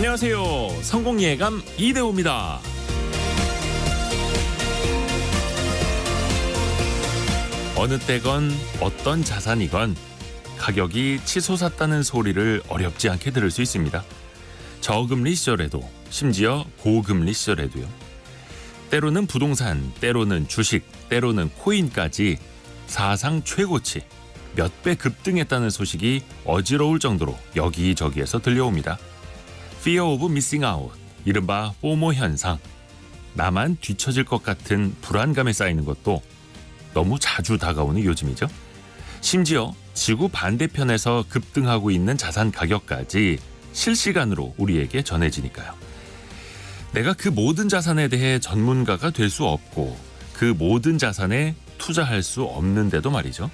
안녕하세요. 성공예감 이대호입니다. 어느 때건 어떤 자산이건 가격이 치솟았다는 소리를 어렵지 않게 들을 수 있습니다. 저금리 시절에도 심지어 고금리 시절에도요. 때로는 부동산, 때로는 주식, 때로는 코인까지 사상 최고치 몇 배 급등했다는 소식이 어지러울 정도로 여기저기에서 들려옵니다. Fear of missing out, 이른바 포모 현상. 나만 뒤처질 것 같은 불안감에 쌓이는 것도 너무 자주 다가오는 요즘이죠. 심지어 지구 반대편에서 급등하고 있는 자산 가격까지 실시간으로 우리에게 전해지니까요. 내가 그 모든 자산에 대해 전문가가 될 수 없고 그 모든 자산에 투자할 수 없는데도 말이죠.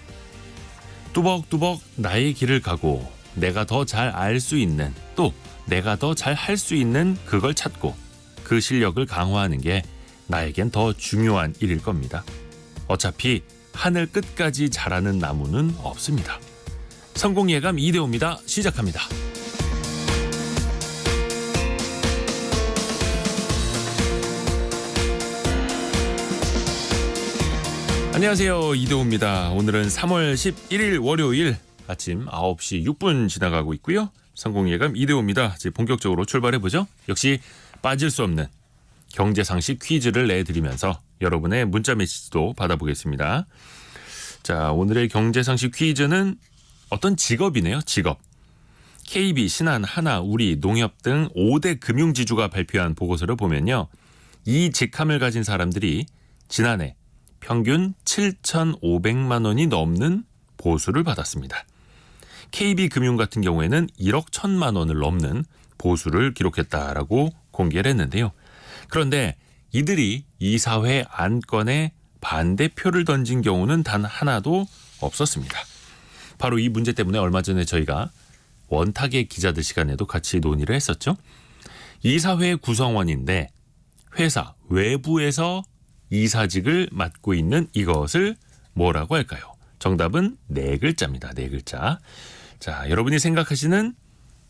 뚜벅뚜벅 나의 길을 가고 내가 더 잘 알 수 있는, 또 내가 더 잘 할 수 있는 그걸 찾고 그 실력을 강화하는 게 나에겐 더 중요한 일일 겁니다. 어차피 하늘 끝까지 자라는 나무는 없습니다. 성공예감 이대호입니다. 시작합니다. 안녕하세요. 이대호입니다. 오늘은 3월 11일 월요일 아침 9시 6분 지나가고 있고요. 성공예감 이대호입니다. 이제 본격적으로 출발해보죠. 역시 빠질 수 없는 경제상식 퀴즈를 내드리면서 여러분의 문자 메시지도 받아보겠습니다. 자, 오늘의 경제상식 퀴즈는 어떤 직업이네요. 직업. KB, 신한, 하나, 우리, 농협 등 5대 금융지주가 발표한 보고서를 보면요. 이 직함을 가진 사람들이 지난해 평균 7,500만 원이 넘는 보수를 받았습니다. KB금융 같은 경우에는 1억 1천만 원을 넘는 보수를 기록했다라고 공개를 했는데요. 그런데 이들이 이사회 안건에 반대표를 던진 경우는 단 하나도 없었습니다. 바로 이 문제 때문에 얼마 전에 저희가 원탁의 기자들 시간에도 같이 논의를 했었죠. 이사회 구성원인데 회사 외부에서 이사직을 맡고 있는 이것을 뭐라고 할까요? 정답은 네 글자입니다. 네 글자. 자, 여러분이 생각하시는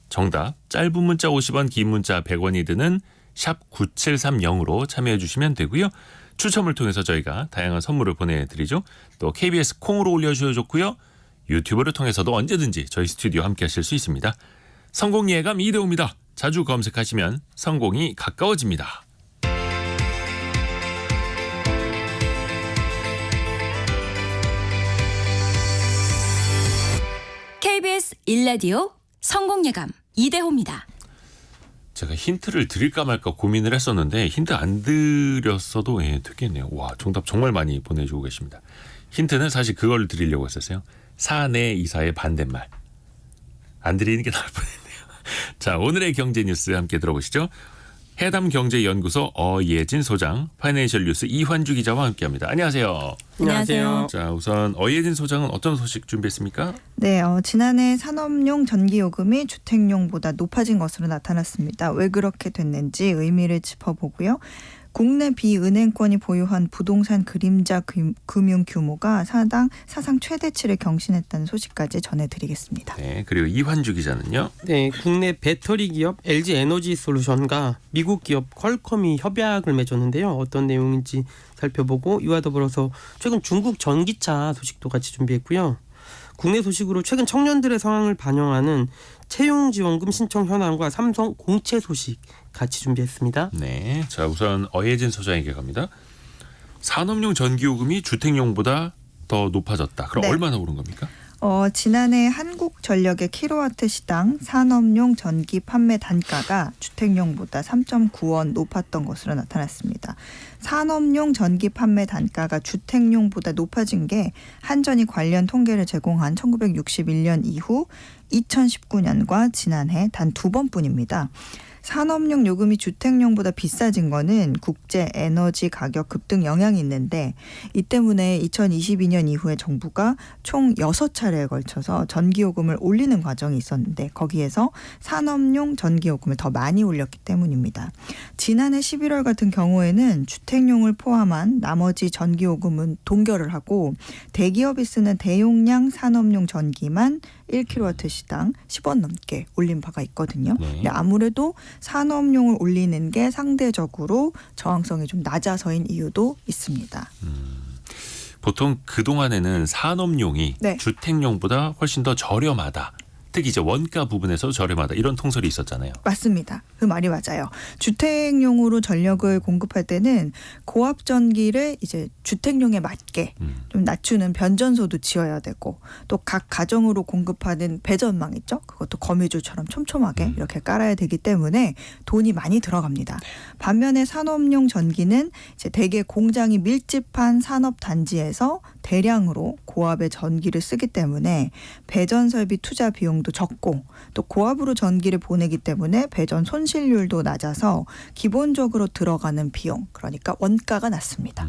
정답, 짧은 문자 50원, 긴 문자 100원이 드는 샵 9730으로 참여해 주시면 되고요. 추첨을 통해서 저희가 다양한 선물을 보내드리죠. 또 KBS 콩으로 올려주셔도 좋고요. 유튜브를 통해서도 언제든지 저희 스튜디오 함께 하실 수 있습니다. 성공예감 이대호입니다. 자주 검색하시면 성공이 가까워집니다. KBS 1라디오 성공예감 이대호입니다. 제가 힌트를 드릴까 말까 고민을 했었는데 힌트 안 드렸어도 되겠네요. 와, 정답 정말 많이 보내주고 계십니다. 힌트는 사실 그걸 드리려고 했었어요. 사내 이사의 반대말. 안 드리는 게 나을 뻔했네요. 자, 오늘의 경제 뉴스 함께 들어보시죠. 해담경제연구소 어예진 소장, 파이낸셜 뉴스 이환주 기자와 함께합니다. 안녕하세요. 안녕하세요. 자, 우선 어예진 소장은 어떤 소식 준비했습니까? 네, 지난해 산업용 전기요금이 주택용보다 높아진 것으로 나타났습니다. 왜 그렇게 됐는지 의미를 짚어보고요. 국내 비은행권이 보유한 부동산 그림자 금융 규모가 사상 최대치를 경신했다는 소식까지 전해드리겠습니다. 네, 그리고 이환주 기자는요. 네, 국내 배터리 기업 LG 에너지 솔루션과 미국 기업 퀄컴이 협약을 맺었는데요. 어떤 내용인지 살펴보고 이와 더불어서 최근 중국 전기차 소식도 같이 준비했고요. 국내 소식으로 최근 청년들의 상황을 반영하는 채용지원금 신청 현황과 삼성 공채 소식 같이 준비했습니다. 네, 자, 우선 어예진 소장에게 갑니다. 산업용 전기요금이 주택용보다 더 높아졌다. 그럼 네. 얼마나 오른 겁니까? 지난해 한국전력의 킬로와트 시당 산업용 전기 판매 단가가 주택용보다 3.9원 높았던 것으로 나타났습니다. 산업용 전기 판매 단가가 주택용보다 높아진 게 한전이 관련 통계를 제공한 1961년 이후 2019년과 지난해 단 2번뿐입니다. 산업용 요금이 주택용보다 비싸진 거는 국제 에너지 가격 급등 영향이 있는데 이 때문에 2022년 이후에 정부가 총 6차례에 걸쳐서 전기요금을 올리는 과정이 있었는데 거기에서 산업용 전기요금을 더 많이 올렸기 때문입니다. 지난해 11월 같은 경우에는 주택용을 포함한 나머지 전기요금은 동결을 하고 대기업이 쓰는 대용량 산업용 전기만 1kW 시당 10원 넘게 올린 바가 있거든요. 네. 근데 아무래도 산업용을 올리는 게 상대적으로 저항성이 좀 낮아서인 이유도 있습니다. 보통 그동안에는 산업용이 네. 주택용보다 훨씬 더 저렴하다. 특히 이제 원가 부분에서 저렴하다. 이런 통설이 있었잖아요. 맞습니다. 그 말이 맞아요. 주택용으로 전력을 공급할 때는 고압 전기를 이제 주택용에 맞게 좀 낮추는 변전소도 지어야 되고 또 각 가정으로 공급하는 배전망 있죠. 그것도 거미줄처럼 촘촘하게 이렇게 깔아야 되기 때문에 돈이 많이 들어갑니다. 반면에 산업용 전기는 이제 대개 공장이 밀집한 산업 단지에서 대량으로 고압의 전기를 쓰기 때문에 배전 설비 투자 비용도 적고 또 고압으로 전기를 보내기 때문에 배전 손실률도 낮아서 기본적으로 들어가는 비용, 그러니까 원가가 낮습니다.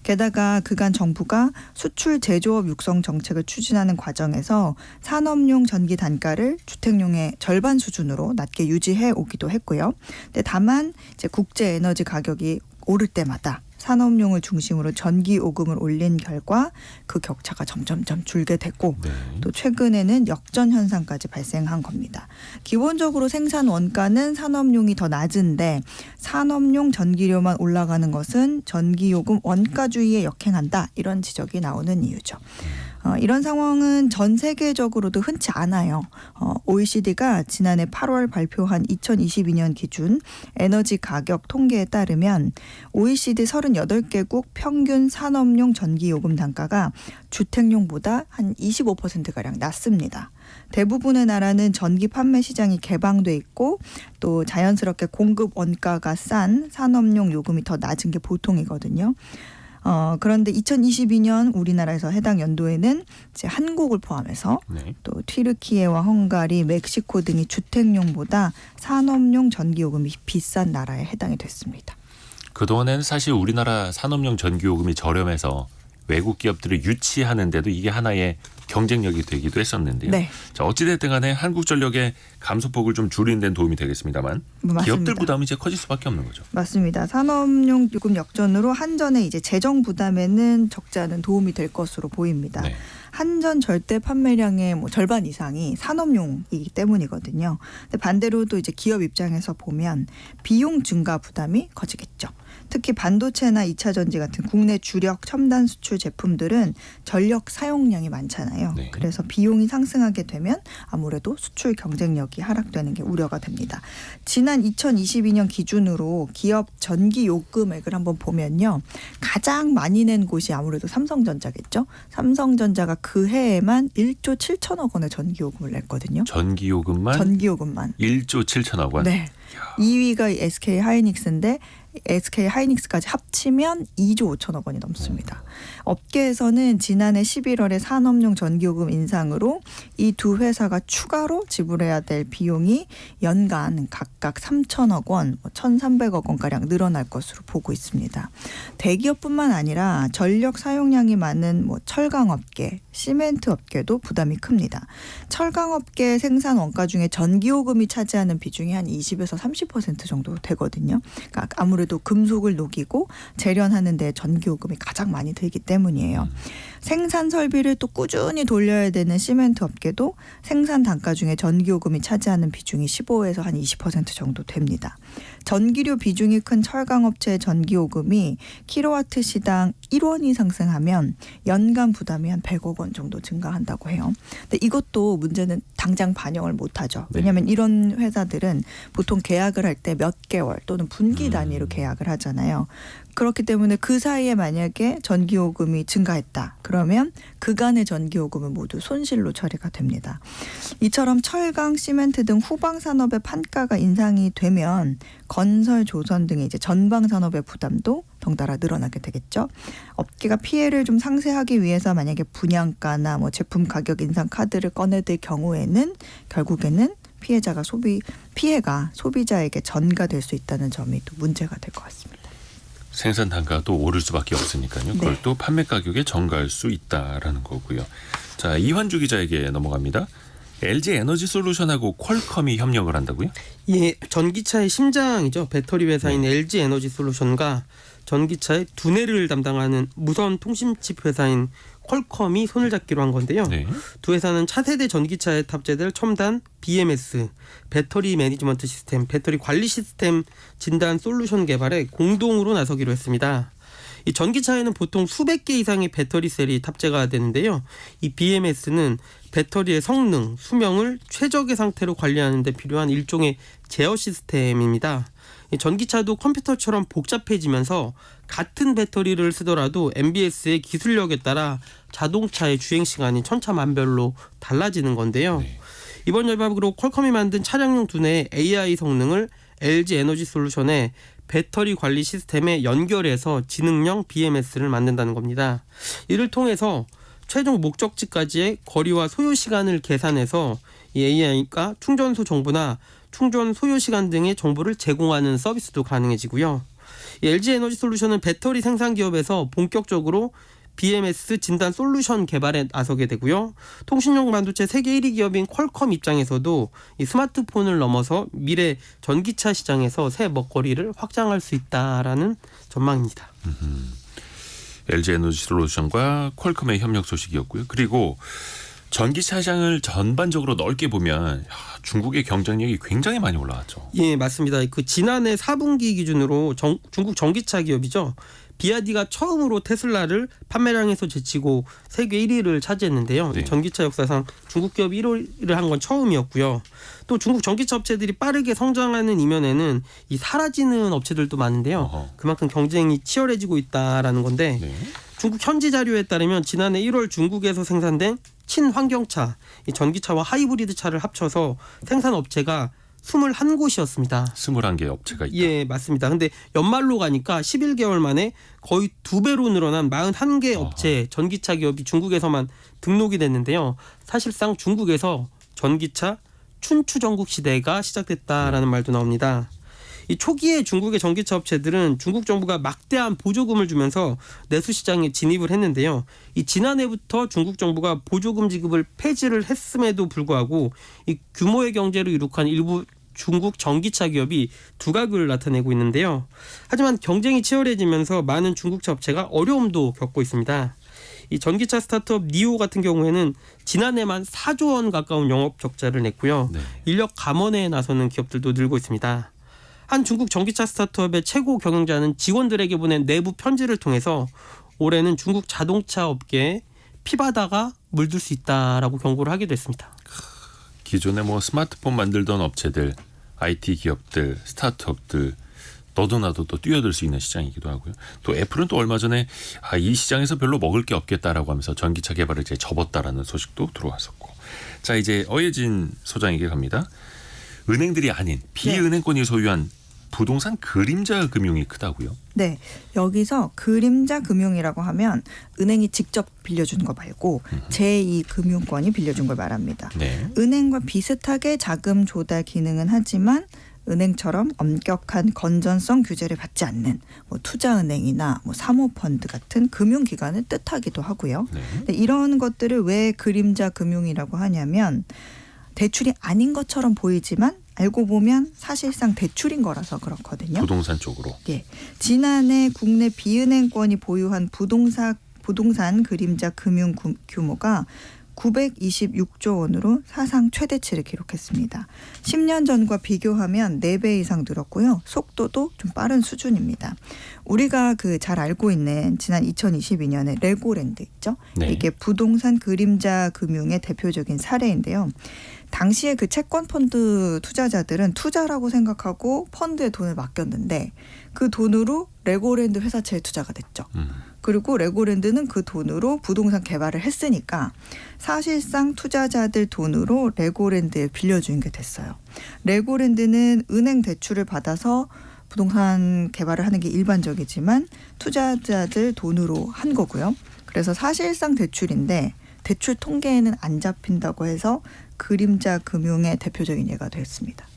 게다가 그간 정부가 수출 제조업 육성 정책을 추진하는 과정에서 산업용 전기 단가를 주택용의 절반 수준으로 낮게 유지해 오기도 했고요. 근데 다만 이제 국제 에너지 가격이 오를 때마다 산업용을 중심으로 전기 요금을 올린 결과 그 격차가 점점점 줄게 됐고 네. 또 최근에는 역전 현상까지 발생한 겁니다. 기본적으로 생산 원가는 산업용이 더 낮은데 산업용 전기료만 올라가는 것은 전기요금 원가주의에 역행한다. 이런 지적이 나오는 이유죠. 이런 상황은 전 세계적으로도 흔치 않아요. OECD가 지난해 8월 발표한 2022년 기준 에너지 가격 통계에 따르면 OECD 38개국 평균 산업용 전기요금 단가가 주택용보다 한 25%가량 낮습니다. 대부분의 나라는 전기 판매 시장이 개방돼 있고 또 자연스럽게 공급 원가가 싼 산업용 요금이 더 낮은 게 보통이거든요. 그런데 2022년 우리나라에서 해당 연도에는 이제 한국을 포함해서 네. 또 튀르키예와 헝가리, 멕시코 등이 주택용보다 산업용 전기요금이 비싼 나라에 해당이 됐습니다. 그동안에는 사실 우리나라 산업용 전기요금이 저렴해서 외국 기업들을 유치하는데도 이게 하나의 경쟁력이 되기도 했었는데요. 네. 자, 어찌됐든 간에 한국전력의 감소폭을 좀 줄이는 데는 도움이 되겠습니다만 맞습니다. 기업들 부담이 이제 커질 수밖에 없는 거죠. 맞습니다. 산업용 요금 역전으로 한전의 이제 재정 부담에는 적지 않은 도움이 될 것으로 보입니다. 네. 한전 절대 판매량의 절반 이상이 산업용이기 때문이거든요. 근데 반대로 또 이제 기업 입장에서 보면 비용 증가 부담이 커지겠죠. 특히 반도체나 2차 전지 같은 국내 주력 첨단 수출 제품들은 전력 사용량이 많잖아요. 네. 그래서 비용이 상승하게 되면 아무래도 수출 경쟁력이 하락되는 게 우려가 됩니다. 지난 2022년 기준으로 기업 전기 요금액을 한번 보면요. 가장 많이 낸 곳이 아무래도 삼성전자겠죠. 삼성전자가 그 해에만 1조 7천억 원의 전기 요금을 냈거든요. 전기요금만 전기요금만. 1조 7천억 원. 네. 2위가 SK 하이닉스인데 SK 하이닉스까지 합치면 2조 5천억 원이 넘습니다. 업계에서는 지난해 11월에 산업용 전기요금 인상으로 이 두 회사가 추가로 지불해야 될 비용이 연간 각각 3천억 원, 1,300억 원가량 늘어날 것으로 보고 있습니다. 대기업뿐만 아니라 전력 사용량이 많은 철강업계, 시멘트 업계도 부담이 큽니다. 철강업계 생산 원가 중에 전기요금이 차지하는 비중이 한 20에서 30% 정도 되거든요. 그러니까 아무래도 금속을 녹이고 재련하는 데 전기요금이 가장 많이 들기 때문이에요. 생산 설비를 또 꾸준히 돌려야 되는 시멘트 업계도 생산 단가 중에 전기요금이 차지하는 비중이 15에서 한 20% 정도 됩니다. 전기료 비중이 큰 철강업체의 전기요금이 킬로와트 시당 1원이 상승하면 연간 부담이 한 100억 원 정도 증가한다고 해요. 근데 이것도 문제는 당장 반영을 못하죠. 왜냐하면 이런 회사들은 보통 계약을 할 때 몇 개월 또는 분기 단위로 계약을 하잖아요. 그렇기 때문에 그 사이에 만약에 전기요금이 증가했다. 그러면 그간의 전기요금은 모두 손실로 처리가 됩니다. 이처럼 철강, 시멘트 등 후방 산업의 판가가 인상이 되면 건설, 조선 등의 이제 전방 산업의 부담도 덩달아 늘어나게 되겠죠. 업계가 피해를 좀 상쇄하기 위해서 만약에 분양가나 제품 가격 인상 카드를 꺼내들 경우에는 결국에는 피해가 소비자에게 전가될 수 있다는 점이 또 문제가 될 것 같습니다. 생산 단가도 오를 수밖에 없으니까요. 그걸 네. 또 판매 가격에 전가할 수 있다라는 거고요. 자, 이환주 기자에게 넘어갑니다. LG 에너지 솔루션하고 퀄컴이 협력을 한다고요? 예, 전기차의 심장이죠. 배터리 회사인 LG 에너지 솔루션과 전기차의 두뇌를 담당하는 무선 통신칩 회사인 퀄컴이 손을 잡기로 한 건데요. 네. 두 회사는 차세대 전기차에 탑재될 첨단 BMS, 배터리 매니지먼트 시스템, 배터리 관리 시스템 진단 솔루션 개발에 공동으로 나서기로 했습니다. 이 전기차에는 보통 수백 개 이상의 배터리 셀이 탑재가 되는데요. 이 BMS는 배터리의 성능, 수명을 최적의 상태로 관리하는 데 필요한 일종의 제어 시스템입니다. 이 전기차도 컴퓨터처럼 복잡해지면서 같은 배터리를 쓰더라도 MBS의 기술력에 따라 자동차의 주행 시간이 천차만별로 달라지는 건데요. 네. 이번 열밥으로 퀄컴이 만든 차량용 두뇌의 AI 성능을 LG 에너지 솔루션의 배터리 관리 시스템에 연결해서 지능형 BMS를 만든다는 겁니다. 이를 통해서 최종 목적지까지의 거리와 소요 시간을 계산해서 이 AI가 충전소 정보나 충전 소요 시간 등의 정보를 제공하는 서비스도 가능해지고요. 이 LG 에너지 솔루션은 배터리 생산 기업에서 본격적으로 BMS 진단 솔루션 개발에 나서게 되고요. 통신용 반도체 세계 1위 기업인 퀄컴 입장에서도 이 스마트폰을 넘어서 미래 전기차 시장에서 새 먹거리를 확장할 수 있다라는 전망입니다. LG 에너지 솔루션과 퀄컴의 협력 소식이었고요. 그리고 전기차 시장을 전반적으로 넓게 보면 중국의 경쟁력이 굉장히 많이 올라왔죠. 예, 맞습니다. 그 지난해 4분기 기준으로 중국 전기차 기업이죠. 비아디가 처음으로 테슬라를 판매량에서 제치고 세계 1위를 차지했는데요. 네. 전기차 역사상 중국 기업이 1위를 한 건 처음이었고요. 또 중국 전기차 업체들이 빠르게 성장하는 이면에는 이 사라지는 업체들도 많은데요. 어허. 그만큼 경쟁이 치열해지고 있다라는 건데 네. 중국 현지 자료에 따르면 지난해 1월 중국에서 생산된 친환경차, 이 전기차와 하이브리드 차를 합쳐서 생산 업체가 21곳이었습니다. 21개 업체가 있다. 예, 맞습니다. 근데 연말로 가니까 11개월 만에 거의 2배로 늘어난 41개 업체 전기차 기업이 중국에서만 등록이 됐는데요. 사실상 중국에서 전기차 춘추 전국 시대가 시작됐다라는 말도 나옵니다. 이 초기에 중국의 전기차 업체들은 중국 정부가 막대한 보조금을 주면서 내수 시장에 진입을 했는데요. 이 지난해부터 중국 정부가 보조금 지급을 폐지를 했음에도 불구하고 이 규모의 경제를 이룩한 일부 중국 전기차 기업이 두각을 나타내고 있는데요. 하지만 경쟁이 치열해지면서 많은 중국차 업체가 어려움도 겪고 있습니다. 이 전기차 스타트업 니오 같은 경우에는 지난해만 4조 원 가까운 영업 적자를 냈고요. 네. 인력 감원에 나서는 기업들도 늘고 있습니다. 한 중국 전기차 스타트업의 최고 경영자는 직원들에게 보낸 내부 편지를 통해서 올해는 중국 자동차 업계에 피바다가 물들 수 있다라고 경고를 하기도 했습니다. 기존에 뭐 스마트폰 만들던 업체들, IT 기업들, 스타트업들 너도 나도 또 뛰어들 수 있는 시장이기도 하고요. 또 애플은 또 얼마 전에 이 시장에서 별로 먹을 게 없겠다라고 하면서 전기차 개발을 이제 접었다라는 소식도 들어왔었고. 자, 이제 어예진 소장에게 갑니다. 은행들이 아닌 비은행권이 소유한 부동산 그림자 금융이 크다고요? 네, 여기서 그림자 금융이라고 하면 은행이 직접 빌려준 거 말고 제2금융권이 빌려준 걸 말합니다. 네. 은행과 비슷하게 자금 조달 기능은 하지만 은행처럼 엄격한 건전성 규제를 받지 않는 뭐 투자은행이나 뭐 사모펀드 같은 금융기관을 뜻하기도 하고요. 네. 근데 이런 것들을 왜 그림자 금융이라고 하냐면 대출이 아닌 것처럼 보이지만 알고 보면 사실상 대출인 거라서 그렇거든요. 부동산 쪽으로. 예, 지난해 국내 비은행권이 보유한 부동산 그림자 금융 규모가 926조 원으로 사상 최대치를 기록했습니다. 10년 전과 비교하면 4배 이상 늘었고요. 속도도 좀 빠른 수준입니다. 우리가 그 잘 알고 있는 지난 2022년에 레고랜드 있죠? 네. 이게 부동산 그림자 금융의 대표적인 사례인데요. 당시에 그 채권 펀드 투자자들은 투자라고 생각하고 펀드에 돈을 맡겼는데 그 돈으로 레고랜드 회사채에 투자가 됐죠. 그리고 레고랜드는 그 돈으로 부동산 개발을 했으니까 사실상 투자자들 돈으로 레고랜드에 빌려준 게 됐어요. 레고랜드는 은행 대출을 받아서 부동산 개발을 하는 게 일반적이지만 투자자들 돈으로 한 거고요. 그래서 사실상 대출인데 대출 통계에는 안 잡힌다고 해서 그림자 금융의 대표적인 예가 됐습니다.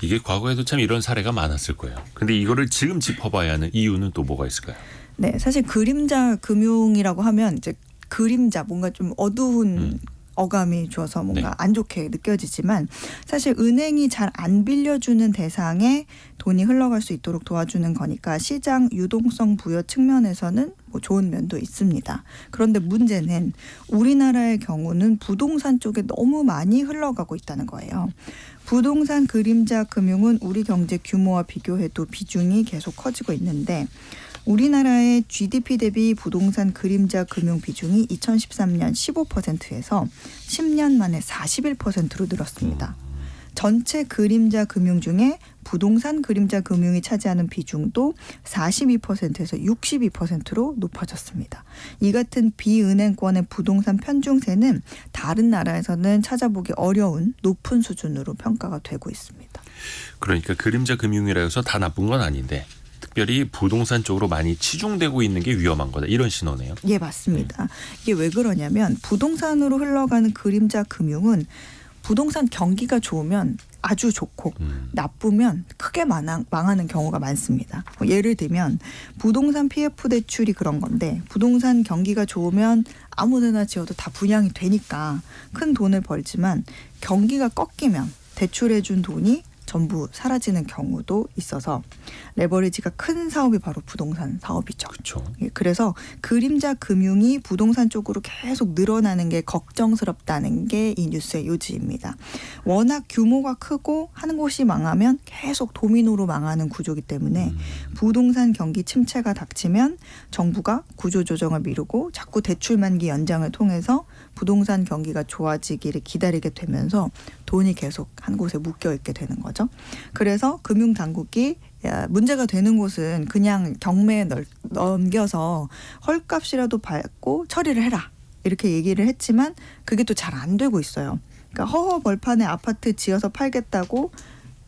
이게 과거에도 참 이런 사례가 많았을 거예요. 근데 이거를 지금 짚어봐야 하는 이유는 또 뭐가 있을까요? 네, 사실 그림자 금융이라고 하면 이제 그림자 뭔가 좀 어두운 어감이 줘서 뭔가 네. 안 좋게 느껴지지만 사실 은행이 잘 안 빌려주는 대상에 돈이 흘러갈 수 있도록 도와주는 거니까 시장 유동성 부여 측면에서는 뭐 좋은 면도 있습니다. 그런데 문제는 우리나라의 경우는 부동산 쪽에 너무 많이 흘러가고 있다는 거예요. 부동산 그림자 금융은 우리 경제 규모와 비교해도 비중이 계속 커지고 있는데 우리나라의 GDP 대비 부동산 그림자 금융 비중이 2013년 15%에서 10년 만에 41%로 늘었습니다. 전체 그림자 금융 중에 부동산 그림자 금융이 차지하는 비중도 42%에서 62%로 높아졌습니다. 이 같은 비은행권의 부동산 편중세는 다른 나라에서는 찾아보기 어려운 높은 수준으로 평가가 되고 있습니다. 그러니까 그림자 금융이라 해서 다 나쁜 건 아닌데 특별히 부동산 쪽으로 많이 치중되고 있는 게 위험한 거다. 이런 신호네요. 예, 맞습니다. 이게 왜 그러냐면 부동산으로 흘러가는 그림자 금융은 부동산 경기가 좋으면 아주 좋고 나쁘면 크게 망하는 경우가 많습니다. 예를 들면 부동산 PF 대출이 그런 건데 부동산 경기가 좋으면 아무데나 지어도 다 분양이 되니까 큰 돈을 벌지만 경기가 꺾이면 대출해준 돈이 전부 사라지는 경우도 있어서 레버리지가 큰 사업이 바로 부동산 사업이죠. 그렇죠. 예, 그래서 그림자 금융이 부동산 쪽으로 계속 늘어나는 게 걱정스럽다는 게 이 뉴스의 요지입니다. 워낙 규모가 크고 한 곳이 망하면 계속 도미노로 망하는 구조이기 때문에 부동산 경기 침체가 닥치면 정부가 구조조정을 미루고 자꾸 대출 만기 연장을 통해서 부동산 경기가 좋아지기를 기다리게 되면서 돈이 계속 한 곳에 묶여 있게 되는 거죠. 그래서 금융당국이 문제가 되는 곳은 그냥 경매에 넘겨서 헐값이라도 받고 처리를 해라. 이렇게 얘기를 했지만 그게 또 잘 안 되고 있어요. 그러니까 허허벌판에 아파트 지어서 팔겠다고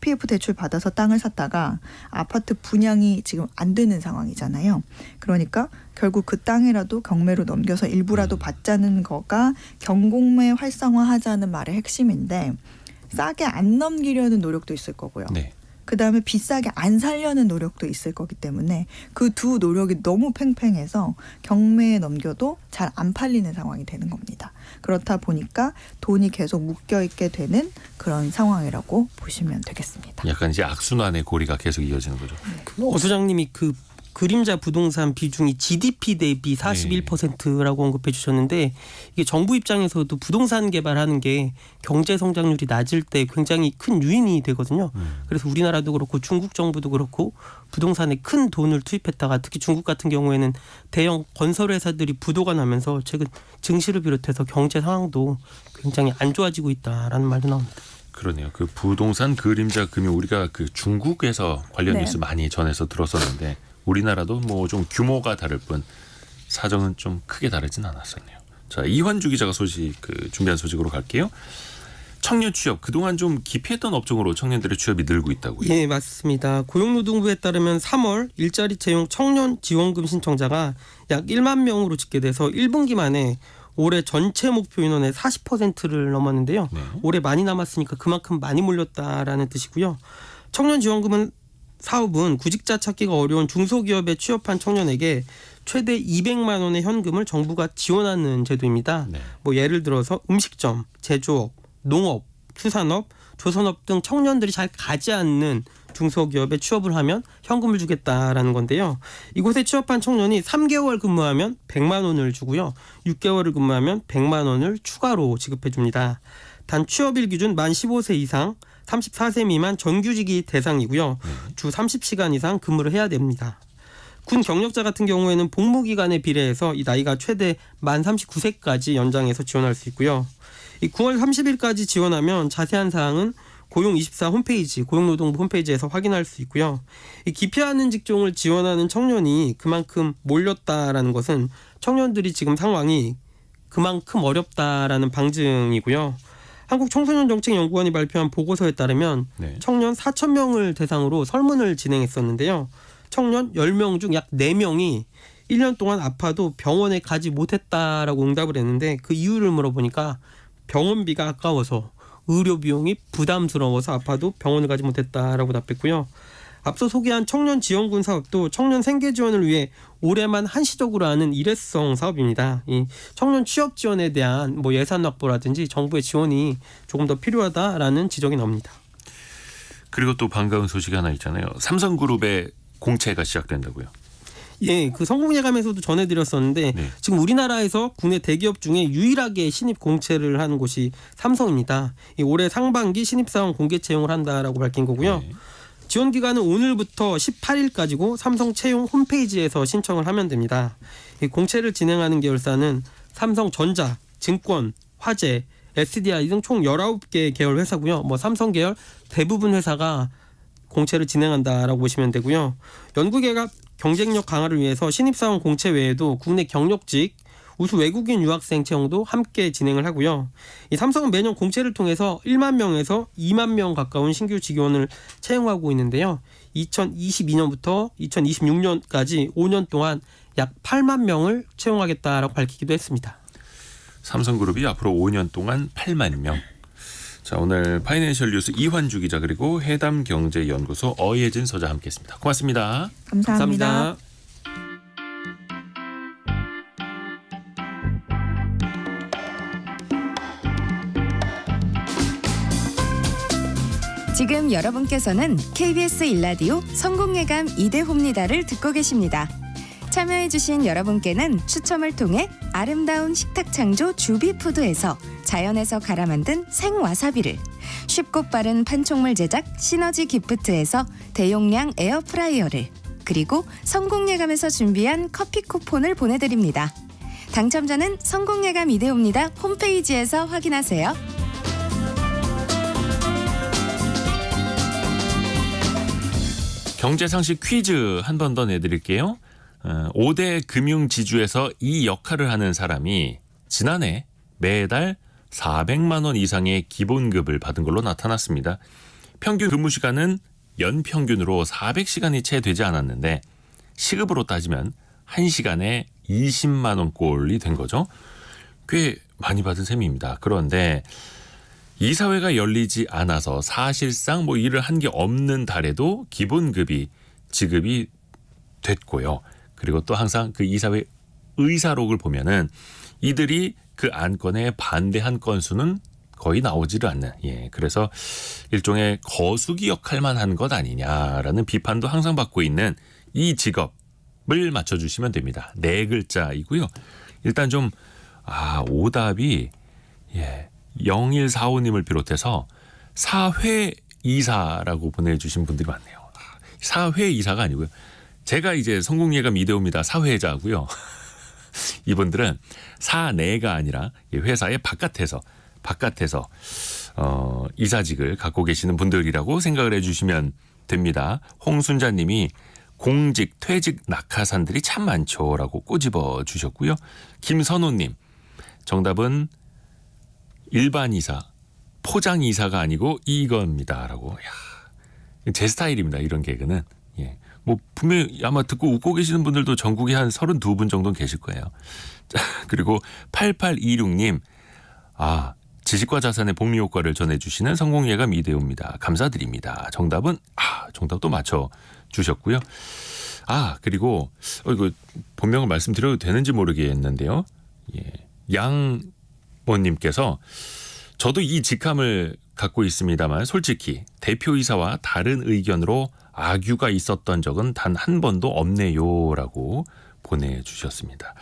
PF 대출 받아서 땅을 샀다가 아파트 분양이 지금 안 되는 상황이잖아요. 그러니까 결국 그 땅이라도 경매로 넘겨서 일부라도 받자는 거가 경공매 활성화하자는 말의 핵심인데 싸게 안 넘기려는 노력도 있을 거고요. 네. 그다음에 비싸게 안 살려는 노력도 있을 거기 때문에 그 두 노력이 너무 팽팽해서 경매에 넘겨도 잘 안 팔리는 상황이 되는 겁니다. 그렇다 보니까 돈이 계속 묶여있게 되는 그런 상황이라고 보시면 되겠습니다. 약간 이제 악순환의 고리가 계속 이어지는 거죠. 어 소장님이 그 그림자 부동산 비중이 GDP 대비 41%라고 언급해 주셨는데 이게 정부 입장에서도 부동산 개발하는 게 경제 성장률이 낮을 때 굉장히 큰 유인이 되거든요. 그래서 우리나라도 그렇고 중국 정부도 그렇고 부동산에 큰 돈을 투입했다가 특히 중국 같은 경우에는 대형 건설 회사들이 부도가 나면서 최근 증시를 비롯해서 경제 상황도 굉장히 안 좋아지고 있다라는 말도 나옵니다. 그러네요. 그 부동산 그림자 금융 우리가 그 중국에서 관련 네. 뉴스 많이 전해서 들었었는데 우리나라도 뭐 좀 규모가 다를 뿐 사정은 좀 크게 다르진 않았었네요. 자, 이환주 기자가 준비한 소식으로 갈게요. 청년 취업 그동안 좀 기피했던 업종으로 청년들의 취업이 늘고 있다고요. 예, 맞습니다. 고용노동부에 따르면 3월 일자리 채용 청년 지원금 신청자가 약 1만 명으로 집계돼서 1분기 만에 올해 전체 목표 인원의 40%를 넘었는데요. 네. 올해 많이 남았으니까 그만큼 많이 몰렸다라는 뜻이고요. 청년 지원금은 사업은 구직자 찾기가 어려운 중소기업에 취업한 청년에게 최대 200만 원의 현금을 정부가 지원하는 제도입니다. 네. 뭐 예를 들어서 음식점, 제조업, 농업, 수산업, 조선업 등 청년들이 잘 가지 않는 중소기업에 취업을 하면 현금을 주겠다라는 건데요. 이곳에 취업한 청년이 3개월 근무하면 100만 원을 주고요. 6개월을 근무하면 100만 원을 추가로 지급해 줍니다. 단 취업일 기준 만 15세 이상 34세 미만 정규직이 대상이고요. 주 30시간 이상 근무를 해야 됩니다. 군 경력자 같은 경우에는 복무기간에 비례해서 이 나이가 최대 만 39세까지 연장해서 지원할 수 있고요. 이 9월 30일까지 지원하면 자세한 사항은 고용24 홈페이지, 고용노동부 홈페이지에서 확인할 수 있고요. 이 기피하는 직종을 지원하는 청년이 그만큼 몰렸다라는 것은 청년들이 지금 상황이 그만큼 어렵다라는 방증이고요. 한국청소년정책연구원이 발표한 보고서에 따르면 네. 청년 4,000명을 대상으로 설문을 진행했었는데요. 청년 10명 중 약 4명이 1년 동안 아파도 병원에 가지 못했다라고 응답을 했는데 그 이유를 물어보니까 병원비가 아까워서 의료 비용이 부담스러워서 아파도 병원을 가지 못했다라고 답했고요. 앞서 소개한 청년 지원군 사업도 청년 생계 지원을 위해 올해만 한시적으로 하는 일회성 사업입니다. 이 청년 취업 지원에 대한 예산 확보라든지 정부의 지원이 조금 더 필요하다라는 지적이 나옵니다. 그리고 또 반가운 소식이 하나 있잖아요. 삼성그룹의 공채가 시작된다고요. 예, 그 성공예감에서도 전해드렸었는데 네. 지금 우리나라에서 국내 대기업 중에 유일하게 신입 공채를 하는 곳이 삼성입니다. 올해 상반기 신입사원 공개 채용을 한다라고 밝힌 거고요. 네. 지원 기간은 오늘부터 18일까지고 삼성 채용 홈페이지에서 신청을 하면 됩니다. 이 공채를 진행하는 계열사는 삼성전자, 증권, 화재, SDI 등 총 19개 계열 회사고요. 삼성 계열 대부분 회사가 공채를 진행한다라고 보시면 되고요. 연구개발 경쟁력 강화를 위해서 신입사원 공채 외에도 국내 경력직, 우수 외국인 유학생 채용도 함께 진행을 하고요. 이 삼성은 매년 공채를 통해서 1만 명에서 2만 명 가까운 신규 직원을 채용하고 있는데요. 2022년부터 2026년까지 5년 동안 약 8만 명을 채용하겠다라고 밝히기도 했습니다. 삼성그룹이 앞으로 5년 동안 8만 명. 자, 오늘 파이낸셜 뉴스 이환주 기자 그리고 해담경제연구소 어예진 소장 함께했습니다. 고맙습니다. 감사합니다. 지금 여러분께서는 KBS 일라디오 성공예감 이대호입니다를 듣고 계십니다. 참여해주신 여러분께는 추첨을 통해 아름다운 식탁창조 주비푸드에서 자연에서 갈아 만든 생와사비를, 쉽고 빠른 판촉물 제작 시너지 기프트에서 대용량 에어프라이어를, 그리고 성공예감에서 준비한 커피 쿠폰을 보내드립니다. 당첨자는 성공예감 이대호입니다 홈페이지에서 확인하세요. 경제상식 퀴즈 한 번 더 내드릴게요. 5대 금융지주에서 이 역할을 하는 사람이 지난해 매달 400만 원 이상의 기본급을 받은 걸로 나타났습니다. 평균 근무 시간은 연평균으로 400시간이 채 되지 않았는데 시급으로 따지면 1시간에 20만 원꼴이 된 거죠. 꽤 많이 받은 셈입니다. 그런데 이사회가 열리지 않아서 사실상 일을 한 게 없는 달에도 기본급이 지급이 됐고요. 그리고 또 항상 그 이사회 의사록을 보면은 이들이 그 안건에 반대한 건수는 거의 나오지를 않는, 그래서 일종의 거수기 역할만 한 것 아니냐라는 비판도 항상 받고 있는 이 직업을 맞춰주시면 됩니다. 4글자이고요. 일단 좀 오답이 0145님을 비롯해서 사회이사라고 보내주신 분들이 많네요. 사회이사가 아니고요. 제가 이제 성공예감 이대호입니다. 사회자고요. 이분들은 사내가 아니라 회사의 바깥에서 이사직을 갖고 계시는 분들이라고 생각을 해주시면 됩니다. 홍순자님이 공직, 퇴직, 낙하산들이 참 많죠라고 꼬집어 주셨고요. 김선호님 정답은 일반 이사, 포장 이사가 아니고 이겁니다라고. 제 스타일입니다. 이런 개그는. 분명히 아마 듣고 웃고 계시는 분들도 전국에 한 32분 정도는 계실 거예요. 자, 그리고 8826님 지식과 자산의 복리 효과를 전해주시는 성공예감 이대호입니다. 감사드립니다. 정답은 정답도 맞춰주셨고요. 그리고 이거 본명을 말씀드려도 되는지 모르겠는데요. 양모님께서 저도 이 직함을 갖고 있습니다만 솔직히 대표이사와 다른 의견으로 악유가 있었던 적은 단 한 번도 없네요라고 보내주셨습니다.